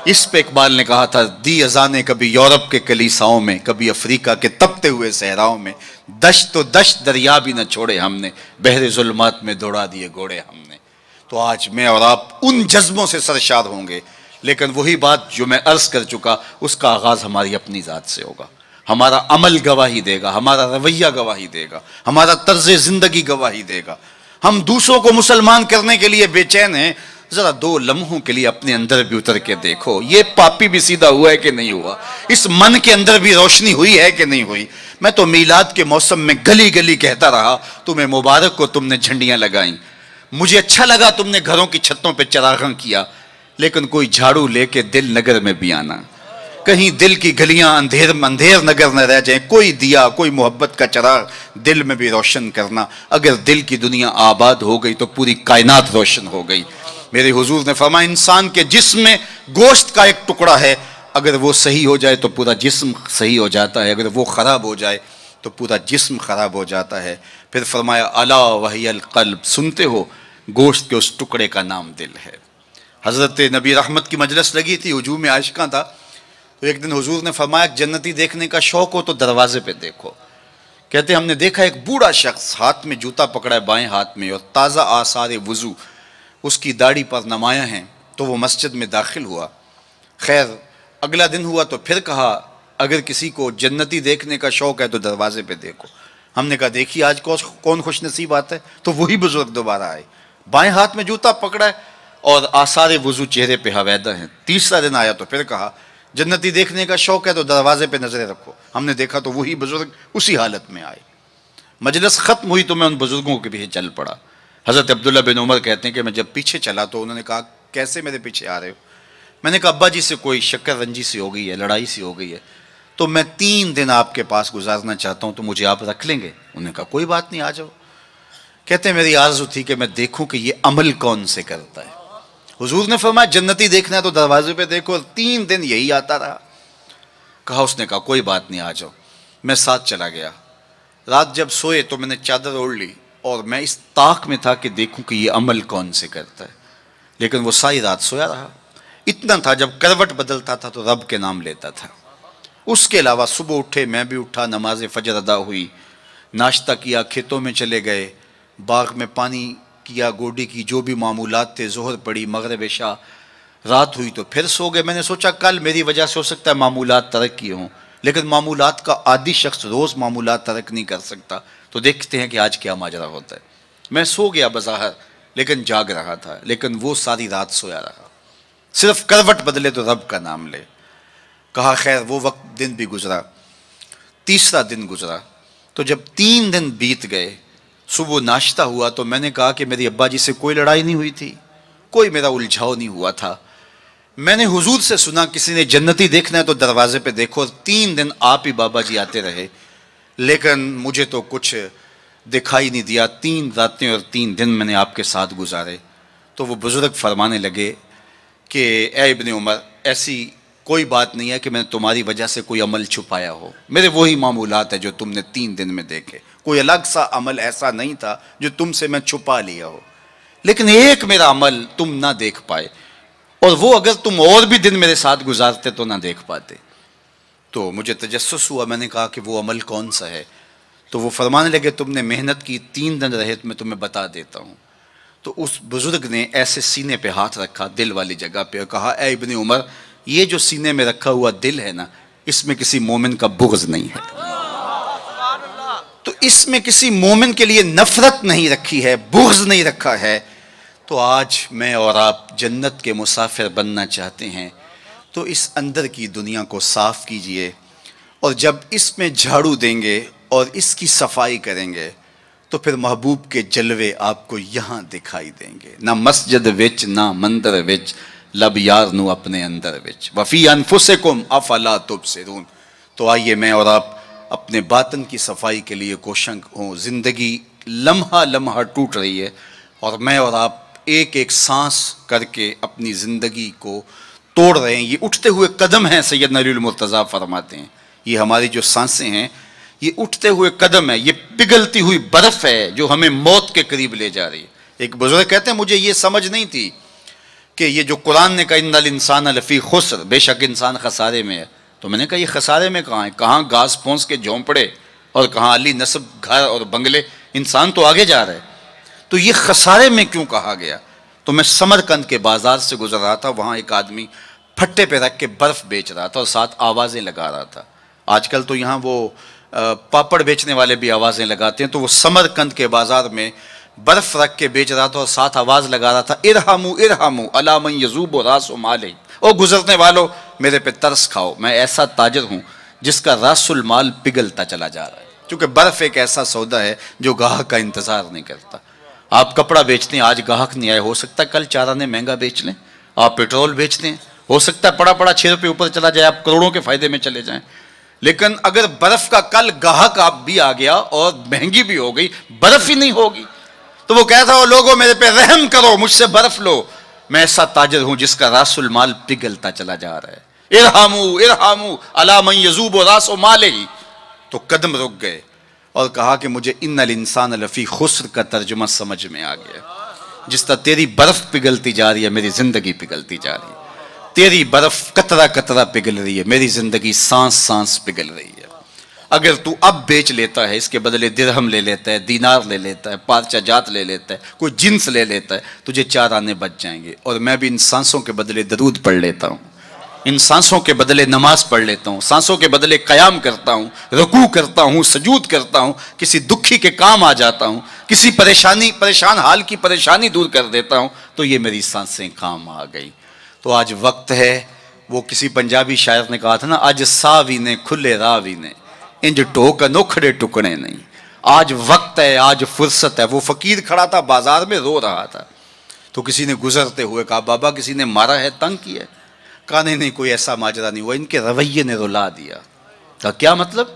اس پہ اقبال نے کہا تھا، دی اذانیں کبھی یورپ کے کلیساؤں میں، کبھی افریقہ کے تپتے ہوئے صحراؤں میں، دشت و دشت دریا بھی نہ چھوڑے ہم نے، بحر ظلمات میں دوڑا دیے گھوڑے ہم نے۔ تو آج میں اور آپ ان جذبوں سے سرشار ہوں گے، لیکن وہی بات جو میں عرض کر چکا، اس کا آغاز ہماری اپنی ذات سے ہوگا۔ ہمارا عمل گواہی دے گا، ہمارا رویہ گواہی دے گا، ہمارا طرز زندگی گواہی دے گا۔ ہم دوسروں کو مسلمان کرنے کے لیے بے چین ہیں، ذرا 2 لمحوں کے لیے اپنے اندر بھی اتر کے دیکھو، یہ پاپی بھی سیدھا ہوا ہے کہ نہیں ہوا؟ اس من کے اندر بھی روشنی ہوئی ہے کہ نہیں ہوئی؟ میں تو میلاد کے موسم میں گلی گلی کہتا رہا، تمہیں مبارک کو تم نے جھنڈیاں لگائیں، مجھے اچھا لگا تم نے گھروں کی چھتوں پہ چراغاں کیا، لیکن کوئی جھاڑو لے کے دل نگر میں بھی آنا، کہیں دل کی گلیاں اندھیر نگر نہ رہ جائیں، کوئی دیا کوئی محبت کا چراغ دل میں بھی روشن کرنا۔ اگر دل کی دنیا آباد ہو گئی تو پوری کائنات روشن ہو گئی۔ میرے حضور نے فرمایا انسان کے جسم میں گوشت کا ایک ٹکڑا ہے، اگر وہ صحیح ہو جائے تو پورا جسم صحیح ہو جاتا ہے، اگر وہ خراب ہو جائے تو پورا جسم خراب ہو جاتا ہے۔ پھر فرمایا الا وہی القلب، سنتے ہو گوشت کے اس ٹکڑے کا نام دل ہے۔ حضرت نبی رحمت کی مجلس لگی تھی، ہجوم عاشقاں تھا، تو ایک دن حضور نے فرمایا جنتی دیکھنے کا شوق ہو تو دروازے پہ دیکھو۔ کہتے ہم نے دیکھا ایک بوڑھا شخص ہاتھ میں جوتا پکڑا ہے بائیں ہاتھ میں، اور تازہ آثار وضو اس کی داڑھی پر نمایاں ہیں، تو وہ مسجد میں داخل ہوا۔ خیر اگلا دن ہوا تو پھر کہا اگر کسی کو جنتی دیکھنے کا شوق ہے تو دروازے پہ دیکھو۔ ہم نے کہا دیکھیے آج کون خوش نصیب آتا ہے، تو وہی بزرگ دوبارہ آئے، بائیں ہاتھ میں جوتا پکڑا ہے اور آثار وضو چہرے پہ حویدہ ہیں۔ تیسرا دن آیا تو پھر کہا جنتی دیکھنے کا شوق ہے تو دروازے پہ نظریں رکھو۔ ہم نے دیکھا تو وہی بزرگ اسی حالت میں آئے۔ مجلس ختم ہوئی تو میں ان بزرگوں کے پیچھے چل پڑا۔ حضرت عبداللہ بن عمر کہتے ہیں کہ میں جب پیچھے چلا تو انہوں نے کہا کیسے میرے پیچھے آ رہے ہو؟ میں نے کہا ابا جی سے کوئی شکر رنجی سی ہو گئی ہے، لڑائی سی ہو گئی ہے، تو میں 3 دن آپ کے پاس گزارنا چاہتا ہوں، تو مجھے آپ رکھ لیں گے؟ انہوں نے کہا کوئی بات نہیں، آ جاؤ۔ کہتے ہیں میری آرزو تھی کہ میں دیکھوں کہ یہ عمل کون سے کرتا ہے۔ حضور نے فرمایا جنتی دیکھنا ہے تو دروازے پہ دیکھو، اور 3 دن یہی آتا رہا۔ کہا اس نے کہا کوئی بات نہیں، آ جاؤ۔ میں ساتھ چلا گیا۔ رات جب سوئے تو میں نے چادر اوڑھ لی اور میں اس طاق میں تھا کہ دیکھوں کہ یہ عمل کون سے کرتا ہے، لیکن وہ ساری رات سویا رہا۔ اتنا تھا جب کروٹ بدلتا تھا تو رب کے نام لیتا تھا۔ اس کے علاوہ صبح اٹھے، میں بھی اٹھا، نماز فجر ادا ہوئی، ناشتہ کیا، کھیتوں میں چلے گئے، باغ میں پانی کیا، گوڈی کی جو بھی معمولات تھے، ظہر پڑی، مغرب عشاء، رات ہوئی تو پھر سو گئے۔ میں نے سوچا کل میری وجہ سے ہو سکتا ہے معمولات ترک کیے ہوں، لیکن معمولات کا عادی شخص روز معمولات ترک نہیں کر سکتا، تو دیکھتے ہیں کہ آج کیا ماجرا ہوتا ہے۔ میں سو گیا بظاہر، لیکن جاگ رہا تھا، لیکن وہ ساری رات سویا رہا، صرف کروٹ بدلے تو رب کا نام لے۔ کہا خیر وہ وقت دن بھی گزرا۔ تیسرا دن گزرا تو جب 3 دن بیت گئے، صبح ناشتہ ہوا تو میں نے کہا کہ میری ابا جی سے کوئی لڑائی نہیں ہوئی تھی، کوئی میرا الجھاؤ نہیں ہوا تھا۔ میں نے حضور سے سنا کسی نے جنتی دیکھنا ہے تو دروازے پہ دیکھو، 3 دن آپ ہی بابا جی آتے رہے، لیکن مجھے تو کچھ دکھائی نہیں دیا۔ 3 راتیں اور 3 دن میں نے آپ کے ساتھ گزارے۔ تو وہ بزرگ فرمانے لگے کہ اے ابن عمر، ایسی کوئی بات نہیں ہے کہ میں نے تمہاری وجہ سے کوئی عمل چھپایا ہو، میرے وہی معمولات ہیں جو تم نے 3 دن میں دیکھے، کوئی الگ سا عمل ایسا نہیں تھا جو تم سے میں چھپا لیا ہو، لیکن ایک میرا عمل تم نہ دیکھ پائے، اور وہ اگر تم اور بھی دن میرے ساتھ گزارتے تو نہ دیکھ پاتے۔ تو مجھے تجسس ہوا، میں نے کہا کہ وہ عمل کون سا ہے؟ تو وہ فرمانے لگے تم نے محنت کی 3 دن رہے، میں تمہیں بتا دیتا ہوں۔ تو اس بزرگ نے ایسے سینے پہ ہاتھ رکھا دل والی جگہ پہ اور کہا اے ابن عمر، یہ جو سینے میں رکھا ہوا دل ہے نا، اس میں کسی مومن کا بغض نہیں ہے، تو اس میں کسی مومن کے لیے نفرت نہیں رکھی ہے، بغض نہیں رکھا ہے۔ تو آج میں اور آپ جنت کے مسافر بننا چاہتے ہیں تو اس اندر کی دنیا کو صاف کیجئے، اور جب اس میں جھاڑو دیں گے اور اس کی صفائی کریں گے تو پھر محبوب کے جلوے آپ کو یہاں دکھائی دیں گے، نہ مسجد وچ نہ مندر وچ، لب یار نو اپنے اندر وچ، وفی انفسکم افلا تبصرون۔ تو آئیے میں اور آپ اپنے باطن کی صفائی کے لیے کوشاں ہوں۔ زندگی لمحہ لمحہ ٹوٹ رہی ہے اور میں اور آپ ایک ایک سانس کر کے اپنی زندگی کو توڑ رہے ہیں۔ یہ اٹھتے ہوئے قدم ہیں، سیدنا علی المرتضیٰ فرماتے ہیں، یہ ہماری جو سانسیں ہیں یہ اٹھتے ہوئے قدم ہے، یہ پگھلتی ہوئی برف ہے جو ہمیں موت کے قریب لے جا رہی ہے۔ ایک بزرگ کہتے ہیں مجھے یہ سمجھ نہیں تھی کہ یہ جو قرآن نے کہا ان الانسان لفی خسر، بے شک انسان خسارے میں ہے، تو میں نے کہا یہ خسارے میں کہاں ہے؟ کہاں گھاس پھونس کے جھونپڑے اور کہاں علی نصب گھر اور بنگلے، انسان تو آگے جا رہا ہے، تو یہ خسارے میں کیوں کہا گیا؟ تو میں سمرقند کے بازار سے گزر رہا تھا، وہاں ایک آدمی پھٹے پہ رکھ کے برف بیچ رہا تھا اور ساتھ آوازیں لگا رہا تھا۔ آج کل تو یہاں وہ پاپڑ بیچنے والے بھی آوازیں لگاتے ہیں، تو وہ سمرقند کے بازار میں برف رکھ کے بیچ رہا تھا اور ساتھ آواز لگا رہا تھا ارحموا ارحموا الی من یذوب راس مالہ، او گزرنے والو میرے پہ ترس کھاؤ، میں ایسا تاجر ہوں جس کا راس المال پگھلتا چلا جا رہا ہے، کیونکہ برف ایک ایسا سودا ہے جو گاہک کا انتظار نہیں کرتا۔ آپ کپڑا بیچتے ہیں، آج گاہک نہیں آئے، ہو سکتا ہے کل 4 آنے مہنگا بیچ لیں۔ آپ پیٹرول بیچتے ہیں، ہو سکتا ہے پڑا پڑا 6 روپے اوپر چلا جائے، آپ کروڑوں کے فائدے میں چلے جائیں۔ لیکن اگر برف کا کل گاہک آپ بھی آ گیا اور مہنگی بھی ہو گئی، برف ہی نہیں ہوگی، تو وہ کہتا ہو لوگوں میرے پہ رحم کرو، مجھ سے برف لو، میں ایسا تاجر ہوں جس کا راس المال پگھلتا چلا جا رہا ہے۔ ارحموا ارحموا الی من یذوب راس مالہ، تو قدم رک گئے اور کہا کہ مجھے ان الانسان لفی خسر کا ترجمہ سمجھ میں آ گیا۔ جس طرح تیری برف پگھلتی جا رہی ہے میری زندگی پگھلتی جا رہی ہے، تیری برف قطرہ قطرہ پگھل رہی ہے، میری زندگی سانس سانس پگھل رہی ہے۔ اگر تو اب بیچ لیتا ہے، اس کے بدلے درہم لے لیتا ہے، دینار لے لیتا ہے، پارچہ جات لے لیتا ہے، کوئی جنس لے لیتا ہے، تجھے 4 آنے بچ جائیں گے۔ اور میں بھی ان سانسوں کے بدلے درود پڑھ لیتا ہوں، ان سانسوں کے بدلے نماز پڑھ لیتا ہوں، سانسوں کے بدلے قیام کرتا ہوں، رکوع کرتا ہوں، سجود کرتا ہوں، کسی دکھی کے کام آ جاتا ہوں، کسی پریشان حال کی پریشانی دور کر دیتا ہوں، تو یہ میری سانسیں کام آ گئی۔ تو آج وقت ہے، وہ کسی پنجابی شاعر نے کہا تھا نا، آج ساوی نے کھلے راوی نے انج ٹوک نوکھڑے ٹکڑے نہیں۔ آج وقت ہے، آج فرصت ہے۔ وہ فقیر کھڑا تھا بازار میں رو رہا تھا، تو کسی نے گزرتے ہوئے کہا بابا کسی نے مارا ہے، تنگ کیا ہے؟ کہا نہیں کوئی ایسا ماجرا نہیں ہوا، ان کے رویے نے رلا دیا۔ کہا کیا مطلب؟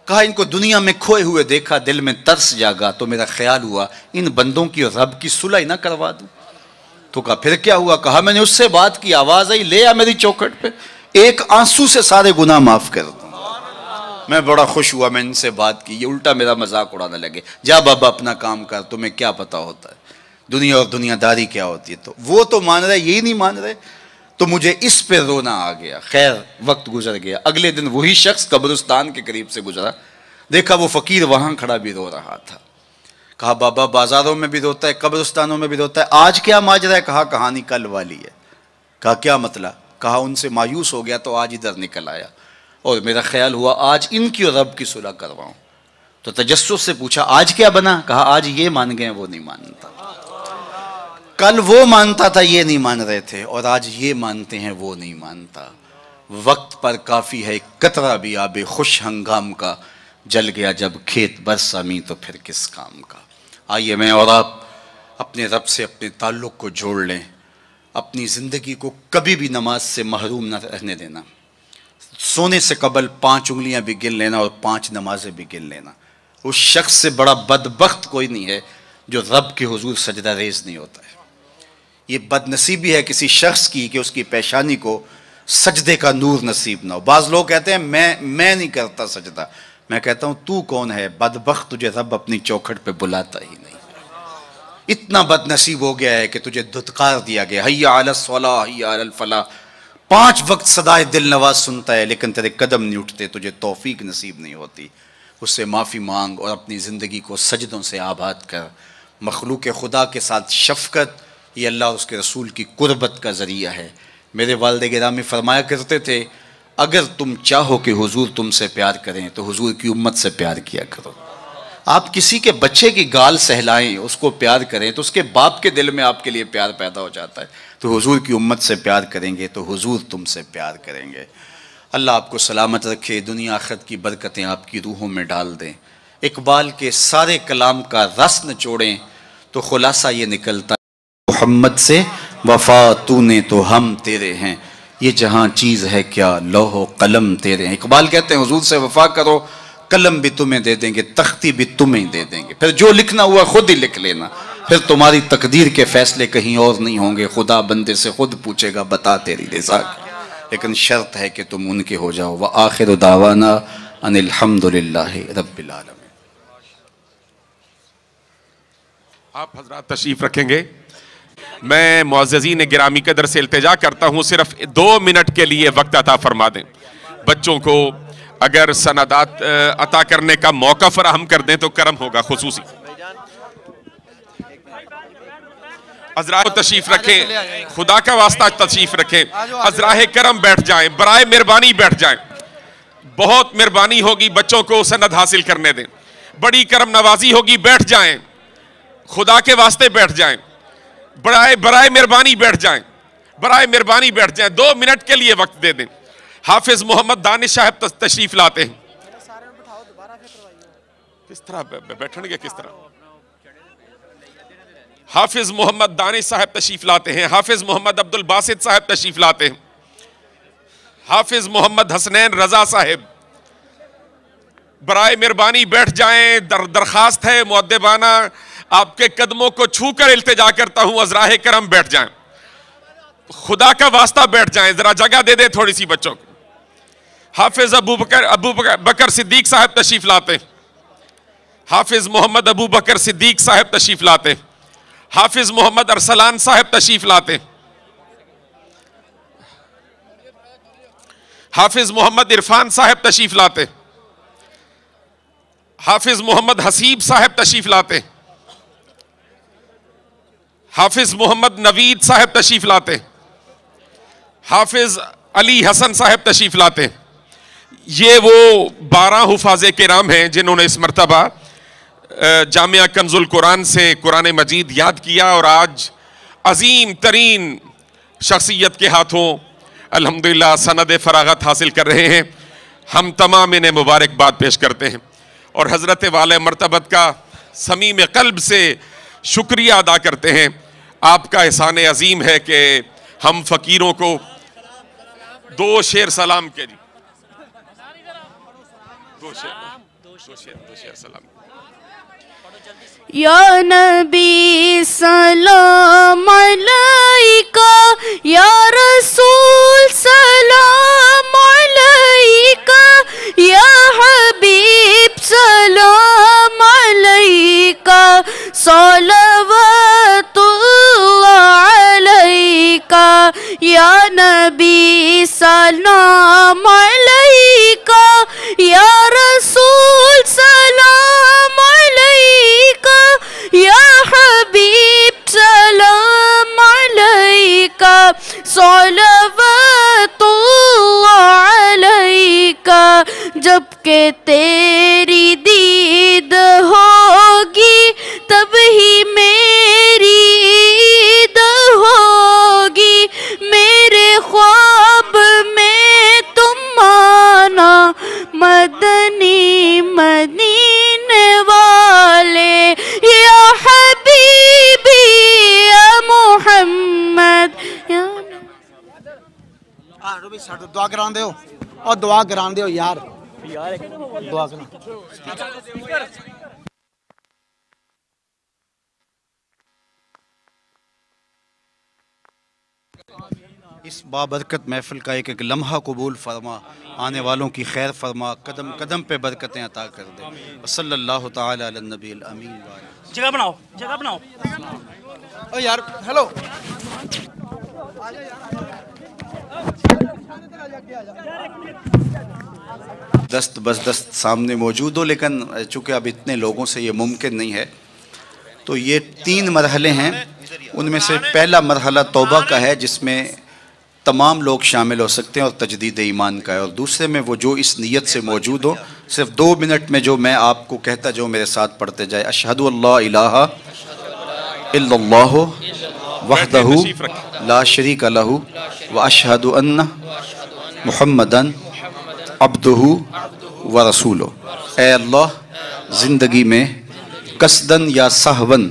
کہا ان کو دنیا میں کھوئے ہوئے دیکھا، دل میں ترس جاگا، تو میرا خیال ہوا ان بندوں کی اور رب کی صلح نہ کروا دوں۔ تو کہا پھر کیا ہوا؟ کہا میں نے اس سے بات کی، آواز آئی لے آ میری چوکھٹ پہ، ایک آنسو سے سارے گناہ معاف کر دوں۔ میں بڑا خوش ہوا، میں ان سے بات کی، یہ الٹا میرا مذاق اڑانے لگے، جا بابا اپنا کام کر، تمہیں کیا پتا ہوتا ہے دنیا اور دنیا داری کیا ہوتی ہے۔ تو وہ تو مان رہے، یہی نہیں مان رہے، تو مجھے اس پہ رونا آ گیا۔ خیر وقت گزر گیا، اگلے دن وہی شخص قبرستان کے قریب سے گزرا، دیکھا وہ فقیر وہاں کھڑا بھی رو رہا تھا۔ کہا بابا بازاروں میں بھی روتا ہے، قبرستانوں میں بھی روتا ہے، آج کیا ماجرا ہے؟ کہا کہانی کل والی ہے۔ کہا کیا مطلب؟ کہا ان سے مایوس ہو گیا تو آج ادھر نکل آیا، اور میرا خیال ہوا آج ان کی اور رب کی صلح کرواؤں۔ تو تجسس سے پوچھا آج کیا بنا؟ کہا آج یہ مان گئے وہ نہیں مانتا، کل وہ مانتا تھا یہ نہیں مان رہے تھے، اور آج یہ مانتے ہیں وہ نہیں مانتا۔ وقت پر کافی ہے قطرہ بھی آب خوش ہنگام کا، جل گیا جب کھیت برسا می تو پھر کس کام کا۔ آئیے میں اور آپ اپنے رب سے اپنے تعلق کو جوڑ لیں، اپنی زندگی کو کبھی بھی نماز سے محروم نہ رہنے دینا، سونے سے قبل 5 انگلیاں بھی گن لینا اور 5 نمازیں بھی گن لینا۔ اس شخص سے بڑا بدبخت کوئی نہیں ہے جو رب کے حضور سجدہ ریز نہیں ہوتا ہے۔ یہ بد نصیبی ہے کسی شخص کی کہ اس کی پیشانی کو سجدے کا نور نصیب نہ ہو۔ بعض لوگ کہتے ہیں میں نہیں کرتا سجدہ، میں کہتا ہوں تو کون ہے بدبخت، تجھے رب اپنی چوکھٹ پہ بلاتا ہی نہیں۔ اتنا بد نصیب ہو گیا ہے کہ تجھے دھتکار دیا گیا، حی علی الصلاح حی علی الفلاح، 5 وقت صدائے دل نواز سنتا ہے لیکن تیرے قدم نہیں اٹھتے، تجھے توفیق نصیب نہیں ہوتی، اس سے معافی مانگ اور اپنی زندگی کو سجدوں سے آباد کر۔ مخلوق خدا کے ساتھ شفقت یہ اللہ اور اس کے رسول کی قربت کا ذریعہ ہے۔ میرے والد گرامی فرمایا کرتے تھے اگر تم چاہو کہ حضور تم سے پیار کریں تو حضور کی امت سے پیار کیا کرو۔ آپ کسی کے بچے کی گال سہلائیں، اس کو پیار کریں تو اس کے باپ کے دل میں آپ کے لیے پیار پیدا ہو جاتا ہے۔ تو حضور کی امت سے پیار کریں گے تو حضور تم سے پیار کریں گے۔ اللہ آپ کو سلامت رکھے، دنیا آخرت کی برکتیں آپ کی روحوں میں ڈال دیں۔ اقبال کے سارے کلام کا رس نچوڑیں تو خلاصہ یہ نکلتا ہے محمد سے وفا تو نے تو ہم تیرے ہیں، یہ جہاں چیز ہے کیا لوح و قلم تیرے ہیں۔ اقبال کہتے ہیں حضور سے وفا کرو، قلم بھی تمہیں دے دیں گے، تختی بھی تمہیں دے دیں گے، پھر جو لکھنا ہوا خود ہی لکھ لینا، پھر تمہاری تقدیر کے فیصلے کہیں اور نہیں ہوں گے، خدا بندے سے خود پوچھے گا بتا تیری رضا کی، لیکن شرط ہے کہ تم ان کے ہو جاؤ۔ وآخر دعوانا ان الحمدللہ رب العالمین۔ آپ حضرات تشریف رکھیں گے؟ میں معززین گرامی قدر سے التجا کرتا ہوں صرف 2 منٹ کے لیے وقت عطا فرما دیں۔ بچوں کو اگر سندات عطا کرنے کا موقع فراہم کر دیں تو کرم ہوگا خصوصی۔ حضرات تشریف رکھیں، خدا کا واسطہ تشریف رکھیں، حضراہ کرم بیٹھ جائیں، برائے مہربانی بیٹھ جائیں، بہت مہربانی ہوگی بچوں کو سند حاصل کرنے دیں، بڑی کرم نوازی ہوگی، بیٹھ جائیں، خدا کے واسطے بیٹھ جائیں، برائے مہربانی بیٹھ جائیں، برائے مہربانی بیٹھ جائیں، 2 منٹ کے لیے وقت دے دیں۔ حافظ محمد دانش صاحب تشریف لاتے ہیں۔ کس طرح بیٹھن گے کس طرح؟ حافظ محمد دانش صاحب تشریف لاتے ہیں، حافظ محمد عبد الباسط صاحب تشریف لاتے ہیں، حافظ محمد حسنین رضا صاحب، برائے مہربانی بیٹھ جائیں، درخواست ہے مؤدبانہ، آپ کے قدموں کو چھو کر التجا کرتا ہوں، حضراہ کرم بیٹھ جائیں، خدا کا واسطہ بیٹھ جائیں، ذرا جگہ دے دیں تھوڑی سی بچوں کو۔ حافظ ابو بکر صدیق صاحب تشریف لاتے ہیں، حافظ محمد ابو بکر صدیق صاحب تشریف لاتے ہیں، حافظ محمد ارسلان صاحب تشریف لاتے ہیں، حافظ محمد عرفان صاحب تشریف لاتے ہیں، حافظ محمد حسیب صاحب تشریف لاتے ہیں، حافظ محمد نوید صاحب تشریف لاتے ہیں، حافظ علی حسن صاحب تشریف لاتے ہیں۔ یہ وہ 12 حفاظ کرام ہیں جنہوں نے اس مرتبہ جامعہ کنز القرآن سے قرآن مجید یاد کیا اور آج عظیم ترین شخصیت کے ہاتھوں الحمدللہ سند فراغت حاصل کر رہے ہیں۔ ہم تمام انہیں مبارکباد پیش کرتے ہیں اور حضرت والے مرتبت کا صمیم قلب سے شکریہ ادا کرتے ہیں۔ آپ کا احسان عظیم ہے کہ ہم فقیروں کو 2 شعر سلام کے جی 2 شعر سلام۔ یا نبی سلام علیکہ، یا رسول سلام علیکہ، یا حبیب سلام علیکہ، صلوات اللہ علیکہ، یا نبی سلام علیکہ، یا رسول سلام علیکہ، یا حبیب سلام علیکہ، صلوات اللہ علیکہ۔ جب کہ تیری دید ہوگی تب ہی میری عید ہوگی، میرے خواب میں تم آنا مدنی مدینے والے، یا حبیبی یا محمد یا روبی ساڈو دعا کران دیو اور دعا کران دیو یار دعا کرنا۔ اس بابرکت محفل کا ایک ایک لمحہ قبول فرما، آنے والوں کی خیر فرما، قدم قدم پہ برکتیں عطا کر دے۔ صلی اللہ تعالی علی النبی الامین۔ جگہ بناؤ، جگہ بناؤ۔ او یار ہیلو دست بس دست سامنے موجود ہو، لیکن چونکہ اب اتنے لوگوں سے یہ ممکن نہیں ہے، تو یہ 3 مرحلے ہیں. ان میں سے پہلا مرحلہ توبہ کا ہے، جس میں تمام لوگ شامل ہو سکتے ہیں اور تجدید ایمان کا ہے، اور دوسرے میں وہ جو اس نیت سے موجود ہو. صرف 2 منٹ میں جو میں آپ کو کہتا جو میرے ساتھ پڑھتے جائے. اشہدو اللہ الہ الا اللہ وحدہ لا شریک لہ واشہد ان محمدن عبدہ ورسولہ. اے اللہ، زندگی میں قصدن یا سہون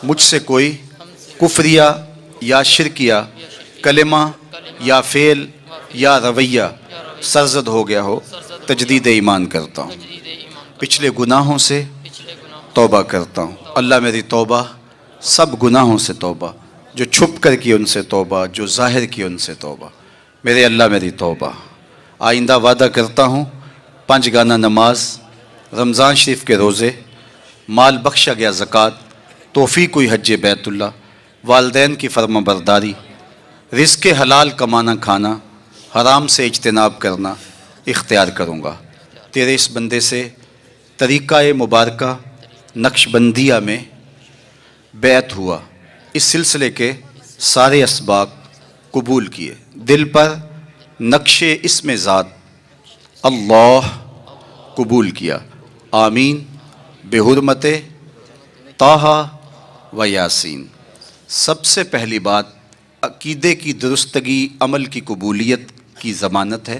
مجھ سے کوئی کفریہ یا شرکیہ کلمہ یا فعل یا رویہ سرزد ہو گیا ہو، تجدید ایمان کرتا ہوں. پچھلے گناہوں سے توبہ کرتا ہوں. اللہ میری توبہ، سب گناہوں سے توبہ، جو چھپ کر کی ان سے توبہ، جو ظاہر کی ان سے توبہ. میرے اللہ میری توبہ. آئندہ وعدہ کرتا ہوں 5 گانا نماز، رمضان شریف کے روزے، مال بخشا گیا زکوٰۃ، توفیق ہوئی حج بیت اللہ، والدین کی فرما برداری، رزق حلال کمانا کھانا، حرام سے اجتناب کرنا اختیار کروں گا. تیرے اس بندے سے طریقہ مبارکہ نقش بندیہ میں بیعت ہوا، اس سلسلے کے سارے اسباق قبول کیے، دل پر نقش اسم ذات اللہ قبول کیا. آمین بحرمت طٰہٰ و یاسین. سب سے پہلی بات، عقیدے کی درستگی عمل کی قبولیت کی ضمانت ہے.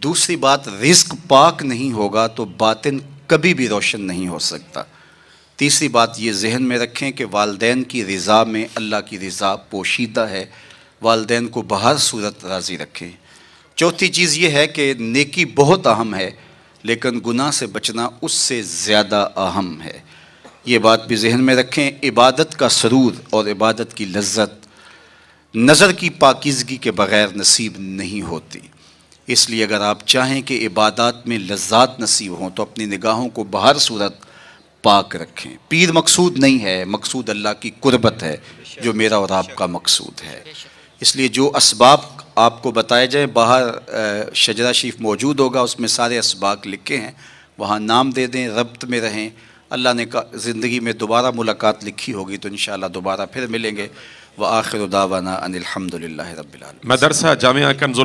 دوسری بات، رزق پاک نہیں ہوگا تو باطن کبھی بھی روشن نہیں ہو سکتا. تیسری بات یہ ذہن میں رکھیں کہ والدین کی رضا میں اللہ کی رضا پوشیدہ ہے، والدین کو بہر صورت راضی رکھیں. چوتھی چیز یہ ہے کہ نیکی بہت اہم ہے، لیکن گناہ سے بچنا اس سے زیادہ اہم ہے. یہ بات بھی ذہن میں رکھیں. عبادت کا سرور اور عبادت کی لذت نظر کی پاکیزگی کے بغیر نصیب نہیں ہوتی. اس لیے اگر آپ چاہیں کہ عبادات میں لذات نصیب ہوں تو اپنی نگاہوں کو بہر صورت پاک رکھیں. پیر مقصود نہیں ہے، مقصود اللہ کی قربت ہے، جو میرا اور آپ کا مقصود ہے. اس لیے جو اسباب آپ کو بتائے جائیں، باہر شجرہ شریف موجود ہوگا، اس میں سارے اسباق لکھے ہیں، وہاں نام دے دیں، ربط میں رہیں. اللہ نے زندگی میں دوبارہ ملاقات لکھی ہوگی تو انشاءاللہ دوبارہ پھر ملیں گے. وآخر دعوانا ان الحمد للہ رب العالمین. مدرسہ جامعہ کنز